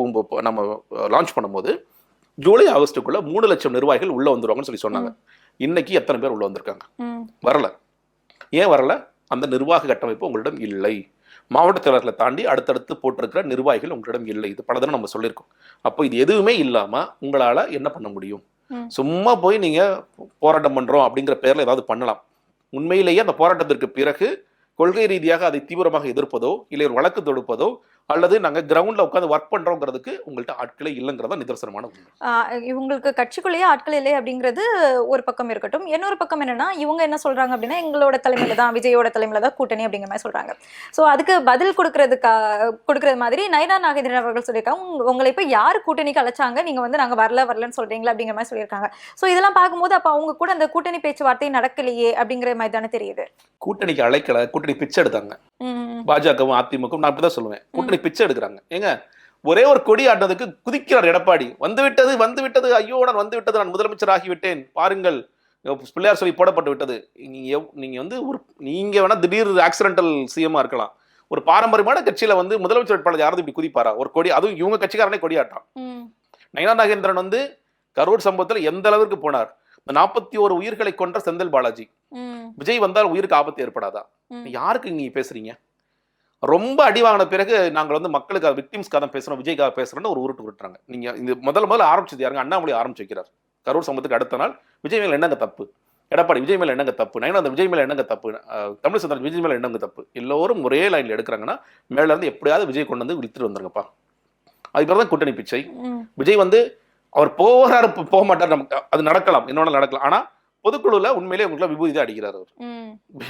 நம்ம லான்ச் பண்ணும்போது ஜூலை ஆகஸ்ட்டுக்குள்ள 3 லட்சம் நிர்வாகிகள் உள்ள வந்துருவாங்கன்னு சொல்லி சொன்னாங்க. இன்னைக்கு எத்தனை பேர் உள்ள வந்திருக்காங்க? வரல. ஏன் வரல? அந்த நிர்வாக கட்டமைப்பு உங்களிடம் இல்லை. மாவட்ட செயலர்களை தாண்டி அடுத்தடுத்து போட்டிருக்கிற நிர்வாகிகள் உங்களிடம் இல்லை. இது பல தடவை நம்ம சொல்லியிருக்கோம். அப்போ இது எதுவுமே இல்லாம உங்களால என்ன பண்ண முடியும்? சும்மா போய் நீங்க போராட்டம் பண்றோம் அப்படிங்கிற பேர்ல ஏதாவது பண்ணலாம். உண்மையிலேயே அந்த போராட்டத்திற்கு பிறகு கொள்கை ரீதியாக அதை தீவிரமாக எதிர்ப்பதோ இல்லை ஒரு வழக்கு தொடுப்பதோ அல்லது நாங்க கிரவுண்ட்ல உட்காந்து ஒர்க் பண்றோங்கிறதுக்கு உங்கள்ட்ட ஆட்களே இல்லைங்கிறதா நிதர்சனமான உண்மை. இவங்களுக்கு கட்சிக்குள்ளேயே ஆட்கள் இல்லை அப்படிங்கிறது ஒரு பக்கம் இருக்கட்டும். இன்னொரு பக்கம் என்னன்னா, இவங்க என்ன சொல்றாங்க அப்படின்னா, எங்களோட தலைமையில தான், விஜயோட தலைமையில தான் கூட்டணி அப்படிங்கிற மாதிரி சொல்றாங்க. ஸோ அதுக்கு பதில் கொடுக்கறது மாதிரி நயனா நாகேந்திரன் அவர்கள் சொல்லியிருக்காங்க, உங்களை இப்போ யாரு கூட்டணிக்கு அழைச்சாங்க, நீங்க வந்து நாங்க வரலன்னு சொல்றீங்களா அப்படிங்கிற மாதிரி சொல்லியிருக்காங்க. ஸோ இதெல்லாம் பார்க்கும்போது அப்ப அவங்க கூட அந்த கூட்டணி பேச்சுவார்த்தை நடக்கலையே அப்படிங்கிற மாதிரி தானே தெரியுது. கூட்டணிக்கு அழைக்கல, கூட்டணி பிச்சை எடுத்தாங்க. பாஜகவும் அதிமுகவும் நான் அப்படிதான் சொல்லுவேன், கூட்டணி பிச்சை எடுக்கிறாங்க. ஏங்க ஒரே ஒரு கொடி ஆட்டத்துக்கு குதிக்கிறார் எடப்பாடி. வந்துவிட்டது ஐயோ நான் வந்துவிட்டது, நான் முதலமைச்சர் ஆகிவிட்டேன் பாருங்கள், பிள்ளையார் சொல்லி போடப்பட்டு விட்டது. நீங்க வந்து நீங்க வேணா திடீர் ஆக்சிடென்டல் சிஎம்மா இருக்கலாம், ஒரு பாரம்பரியமான கட்சியில வந்து முதலமைச்சர் வேட்பாளர் யாராவது இப்படி குதிப்பாரா? ஒரு கொடி, அதுவும் இவங்க கட்சிக்காரனே கொடி ஆட்டான். நயனா நாகேந்திரன் வந்து கரூர் சம்பவத்தில் எந்த அளவுக்கு போனார்? 41 உயிர்களை கொன்ற செந்தில் பாலாஜி. விஜய் வந்தால் உயிருக்கு ஆபத்து ஏற்படாதா? யாருக்கு நீங்க பேசுறீங்க? ரொம்ப அடி வாங்கின பிறகு நாங்கள் வந்து மக்களுக்காக விக்டிம்ஸ்க்காக தான் பேசுறோம், விஜய்க்காக பேசுறோம்னு ஒரு உருட்டு விட்டுறாங்க. நீங்க இந்த முதல்ல ஆரம்பிச்சது யாருங்க? அண்ணாமலை ஆரம்பிச்சு வைக்கிறார். கரூர் சம்பவத்துக்கு அடுத்த நாள் விஜய் மேல என்னங்க தப்பு? எடப்பாடி விஜய் மேல என்னங்க தப்பு? நயனா விஜய் மேல என்னங்க தப்பு? தமிழிசை விஜய் மேல என்னங்க தப்பு? எல்லோரும் ஒரே லைன்ல எடுக்கிறாங்கன்னா மேல இருந்து எப்படியாவது விஜய் கொண்டு வந்து விழுத்துட்டு வந்துருங்கப்பா. அதுக்கப்புறம் தான் கூட்டணி பிச்சை. விஜய் வந்து அவர் போறாரு போக மாட்டார், நமக்கு அது நடக்கலாம், என்னோட நடக்கலாம். ஆனா பொதுக்குழுல உண்மையிலேயே உங்களுக்கு விபூதி தான் அடிக்கிறார் அவர்.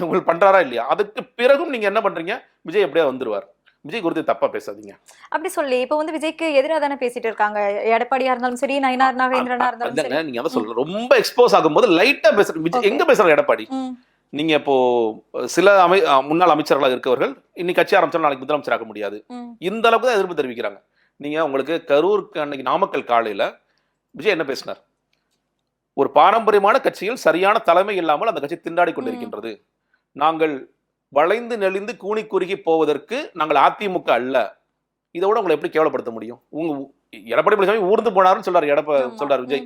உங்களுக்கு பண்றாரா இல்லையா? அதுக்கு பிறகும் நீங்க என்ன பண்றீங்க? விஜய் எப்படியா வந்துருவார். விஜய் குறித்து தப்பா பேசாதீங்க. அப்படி சொல்லி இப்ப வந்து விஜய்க்கு எதிராக தானே பேசிட்டு இருக்காங்க. எடப்பாடியா இருந்தாலும் சரி, நயனா நாகேந்திரனா இருந்தாலும் சரி. நீங்க அத சொல்ற ரொம்ப எக்ஸ்போஸ் ஆகும்போது லைட்டா பேசுற விஜய் எங்க பேசுறாரு எடப்பாடி? நீங்க இப்போ சில முன்னாள் அமைச்சர்களாக இருக்கவர்கள் இன்னைக்கு கட்சி ஆரம்பிச்சாலும் நாளைக்கு முதலமைச்சர் ஆக முடியாது, இந்த அளவுக்கு தான் எதிர்ப்பு தெரிவிக்கிறாங்க. நீங்க உங்களுக்கு கரூருக்கு அன்னைக்கு நாமக்கல் காலையில விஜய் என்ன பேசினார்? ஒரு பாரம்பரியமான கட்சியில் சரியான தலைமை இல்லாமல் அந்த கட்சி திண்டாடி கொண்டிருக்கின்றது. நாங்கள் வளைந்து நெளிந்து கூனி குறுகி போவதற்கு நாங்கள் அதிமுக அல்ல, இதை விட உங்களை எப்படி கேவலப்படுத்த முடியும்? எடப்பாடி பழனிசாமி ஊர்ந்து போனாருன்னு சொல்றாரு விஜய்.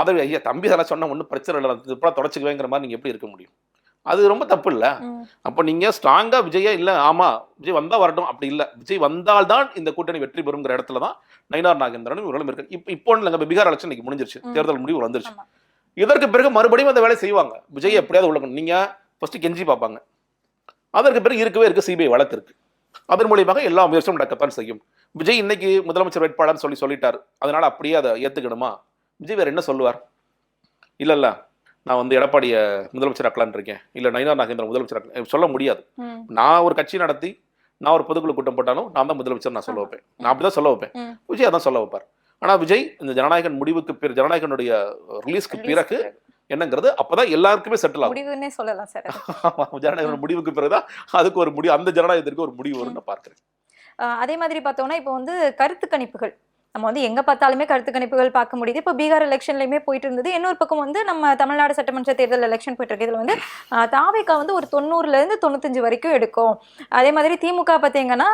அதை ஐயா தம்பி அதெல்லாம் சொன்னா ஒன்றும் பிரச்சனை இல்லை, இப்போ தொடச்சிக்குவேங்கிற மாதிரி நீங்க எப்படி இருக்க முடியும்? அது ரொம்ப தப்பு இல்லை. அப்போ நீங்க ஸ்ட்ராங்கா விஜயா இல்ல ஆமா விஜய் வந்தா வரட்டும் அப்படி இல்லை, விஜய் வந்தால்தான் இந்த கூட்டணி வெற்றி பெறுங்கிற இடத்துல தான் நயினார் நாகேந்திரன் இவர்களும் இருக்கு. இப்போ இல்லைங்க, பீகார் எலெக்ஷன் இன்னைக்கு முடிஞ்சிருச்சு, தேர்தல் முடிவு வந்துருச்சு. இதற்கு பிறகு மறுபடியும் அந்த வேலையை செய்வாங்க. விஜய் எப்படியாவது உள்ள நீங்க ஃபர்ஸ்ட் கெஞ்சி பார்ப்பாங்க. அதற்கு பிறகு இருக்கு சிபிஐ வழக்கு இருக்கு. அதன் மூலியமாக எல்லா முயற்சியும் நடக்கத்தான் செய்யும். விஜய் இன்னைக்கு முதலமைச்சர் வேட்பாளர் சொல்லிட்டாரு, அதனால அப்படியே அதை ஏத்துக்கணுமா? விஜய் வேற என்ன சொல்லுவார்? இல்ல நான் வந்து எடப்பாடியை முதலமைச்சர் ஆக்கலான்னு இருக்கேன், இல்ல நயினார் நாகேந்திரன் முதலமைச்சர் சொல்ல முடியாது. நான் ஒரு கட்சி நடத்தி நான் ஒரு பொதுக்குழு கூட்டம் போட்டாலும் நான் தான் முதலமைச்சர் நான் சொல்ல வைப்பேன், நான் அப்படிதான் சொல்ல வைப்பேன். விஜய் அதான் சொல்ல வைப்பார். ஆனா விஜய் இந்த ஜனநாயகன் முடிவுக்கு ஜனநாயகனுடைய ரிலீஸ்க்கு பிறகு என்னங்கிறது அப்பதான் எல்லாருக்குமே செட்டில் ஆகும். சொல்லலாம் சார். ஜனநாயகன் முடிவுக்கு பிறகுதான் அதுக்கு ஒரு முடிவு, அந்த ஜனநாயகத்திற்கு ஒரு முடிவு வரும்னு பார்க்கிறேன். அதே மாதிரி பார்த்தோம்னா இப்போ வந்து கருத்து கணிப்புகள் நம்ம வந்து எங்க பார்த்தாலுமே கருத்து கணிப்புகள் பார்க்க முடியுது. இப்போ பீகார் எலெக்ஷன்லயுமே போயிட்டு இருந்தது. இன்னொரு பக்கம் வந்து நம்ம தமிழ்நாடு சட்டமன்ற தேர்தல் எலெக்ஷன் போயிட்டு இருக்கு. இதுல வந்து தாவேகா வந்து ஒரு 90ல இருந்து 95 வரைக்கும் எடுக்கும். அதே மாதிரி திமுக பார்த்தீங்கன்னா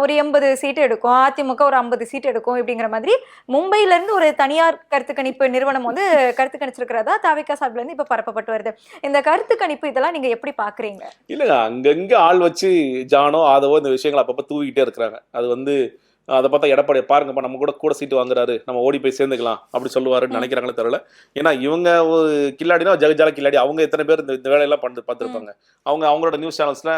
ஒரு 80 சீட்டு எடுக்கும், அதிமுக ஒரு 50 சீட் எடுக்கும். இப்படிங்கிற மாதிரி மும்பையில இருந்து ஒரு தனியார் கருத்து கணிப்பு நிறுவனம் வந்து கருத்து கணிச்சிருக்கிறதா தாவேகா சார்பில் இருந்து இப்ப பரப்பப்பட்டு வருது. இந்த கருத்து கணிப்பு இதெல்லாம் நீங்க எப்படி பாக்குறீங்க? இல்ல அங்கங்க ஆள் வச்சு ஜானோ ஆதவோ இந்த விஷயங்களை அப்பப்ப தூக்கிட்டே இருக்கிறாங்க. அது வந்து அதை பார்த்தா எடப்பாடி பாருங்கப்பா நம்ம கூட சீட்டு வாங்குறாரு, நம்ம ஓடி போய் சேர்ந்துக்கலாம் அப்படி சொல்லுவாருன்னு நினைக்கிறாங்களே தெரியல. ஏன்னா இவங்க ஒரு கில்லாடினா ஜெகஜால கில்லாடி, அவங்க எத்தனை பேர் இந்த வேலையெல்லாம் பார்த்துருப்பாங்க. அவங்களோட நியூஸ் சேனல்ஸ்ல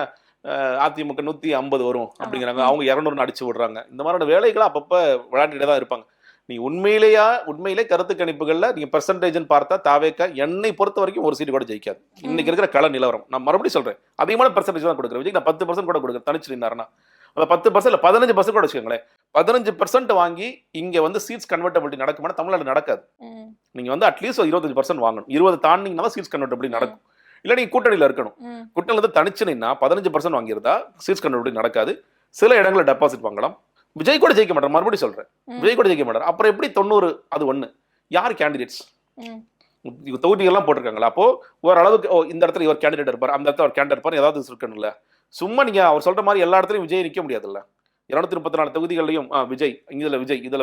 அதிமுக 150 வரும் அப்படிங்கிறாங்க, அவங்க 200 அடிச்சு விடுறாங்க. இந்த மாதிரியான வேலைகளை அப்பப்ப விளையாண்டுட்டே தான் இருப்பாங்க. நீ உண்மையிலே கருத்து கணிப்புகள்ல நீங்க பெர்சன்டேஜ்னு பார்த்தா தாவேகா என்னை பொறுத்த வரைக்கும் ஒரு சீட்டு கூட ஜெயிக்காது. இன்னைக்கு இருக்கிற கள நிலவரம் நான் மறுபடியும் சொல்றேன், அதிகமான பெர்சன்டேஜ் தான் கொடுக்குறேன். விஜய் நான் 10% கூட கொடுக்குறேன் தனிச்சு நின்னாருன்னா. அந்த 10% 15% கூட வச்சுக்கோங்களேன். 15% வாங்கி இங்க வந்து சீட்ஸ் கன்வெர்டபிலிட்டி நடக்குமானா தமிழ்நாடு நடக்காது. நீங்க வந்து அட்லீஸ்ட் 25% வாங்கணும். 20 தாண்டிங்கன்னா தான் சீட்ஸ் கன்வெர்டபிலிட்டி நடக்கும். இல்ல நீங்க கூட்டணியில இருக்கணும். கூட்டணியில இருந்து தனிச்சு நின்னா 15% வாங்கியிருந்தா சீட்ஸ் கன்வெர்டபிலிட்டி நடக்காது. சில இடங்களில் டெபாசிட் வாங்கலாம். விஜய் கூட ஜெயிக்க மாட்டார், மறுபடியும் சொல்றேன், விஜய் கூட ஜெயிக்க மாட்டார். அப்புறம் எப்படி 90 அது ஒண்ணு யார் கேண்டிடேட்ஸ் தொகுதிகள்லாம் போட்டிருக்காங்களா? அப்போ ஓரளவுக்கு இந்த இடத்துல இவர் கேண்டிடேட் இருப்பார், அந்த இடத்துல ஒரு கேண்டிடேட் இருப்பார், ஏதாவது இருக்கணும்ல. சும்மா நீங்க அவர் சொல்ற மாதிரி எல்லா இடத்துலையும் விஜய் நிக்க முடியாதுல்ல. 234 தொகுதிகளையும் விஜய் இதுல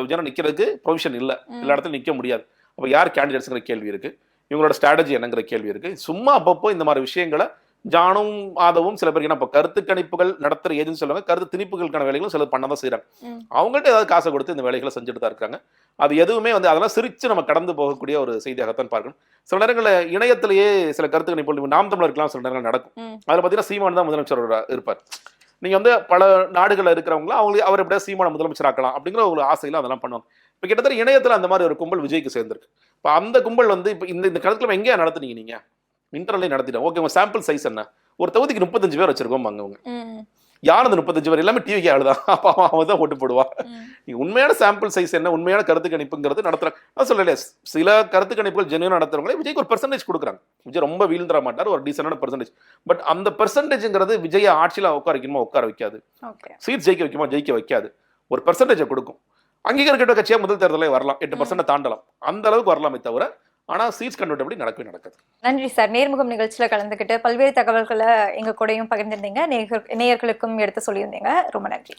விஜய் நிக்கிறதுக்கு ப்ரொவிஷன் இல்ல, எல்லா இடத்துலையும் நிக்க முடியாது. அப்ப யார் கேண்டிடேட்ஸ்ங்கிற கேள்வி இருக்கு, இவங்களோட ஸ்ட்ராட்டஜி என்னங்கிற கேள்வி இருக்கு. சும்மா அப்பப்போ இந்த மாதிரி விஷயங்களை ஜானும் ஆதவும் சில பேருக்கு இப்போ கருத்து கணிப்புகள் நடத்துற ஏஜென்சி சொல்லுவாங்க, கருத்து திணிப்புகளுக்கான வேலைகளும் சிலர் பண்ணதான் செய்யறாங்க. அவங்கள்ட்ட ஏதாவது காசை கொடுத்து இந்த வேலைகளை செஞ்சுட்டு தான் இருக்காங்க. அது எதுவுமே வந்து அதெல்லாம் சிரிச்சு நம்ம கடந்து போகக்கூடிய ஒரு செய்தியாகத்தான் பார்க்கணும். சில நேரங்களில் இணையத்திலேயே சில கருத்து கணிப்புகள் நாம் தமிழருக்குலாம் சில நேரங்கள் நடக்கும். அதில் பார்த்தீங்கன்னா சீமான் தான் முதலமைச்சர் இருப்பார். நீங்க வந்து பல நாடுகளில் இருக்கிறவங்கள அவர் எப்படியா சீமான முதலமைச்சர் ஆக்கலாம் அப்படிங்கிற ஒரு ஆசையில அதெல்லாம் பண்ணுவாங்க. இப்போ கிட்டத்தட்ட இணையத்தில் அந்த மாதிரி ஒரு கும்பல் விஜய்க்கு சேர்ந்திருக்கு. இப்போ அந்த கும்பல் வந்து இப்போ இந்த கருத்துல எங்கேயா நடத்துனீங்க? நீங்க இன்டர்னலே நடத்திட்டோம். ஓகே, உங்க சாம்பிள் சைஸ் என்ன? ஒரு தொகுதிக்கு 35 பேர் வச்சிருக்கோம். அவங்க யார் அந்த 35 பேர்? எல்லாமே டிவிக்கு ஆளுதான். அப்போ அவன் தான் ஓட்டு போடுவா. நீங்க உண்மையான சாம்பிள் சைஸ் என்ன, உண்மையான கருத்து கணிப்புங்கிறது நடத்துறாங்க. நான் சொல்லல, சில கருத்து கணிப்புகள் ஜென்யூனா நடத்துறவங்களே விஜய்க்கு ஒரு பெர்சன்டேஜ் கொடுக்குறாங்க. விஜய் ரொம்ப வீழ்ந்துட மாட்டார், ஒரு டீசென்டான பெர்சன்டேஜ். பட் அந்த பெர்சன்டேஜ்ங்கிறது விஜய் ஆட்சியில் உட்கார வைக்கணுமா உட்கார வைக்காது, சீட் ஜெயிக்க வைக்குமா ஜெயிக்க வைக்காது. ஒரு பெர்சன்டேஜை கொடுக்கும். அங்கீகரிக்கிற கட்சியா முதல் தேர்தலே வரலாம், 8% தாண்டலாம், அந்த அளவுக்கு வரலாமே தவிர ஆனால் சீட்ஸ் கன்வெர்டபிலிட்டி நடக்கவே நடக்காது. நன்றி சார். நேர்முகம் நிகழ்ச்சியில் கலந்துக்கிட்டு பல்வேறு தகவல்களை எங்க கூடயும் பகிர்ந்திருந்தீங்க, நேயர்களுக்கும் எடுத்து சொல்லியிருந்தீங்க. ரொம்ப நன்றி.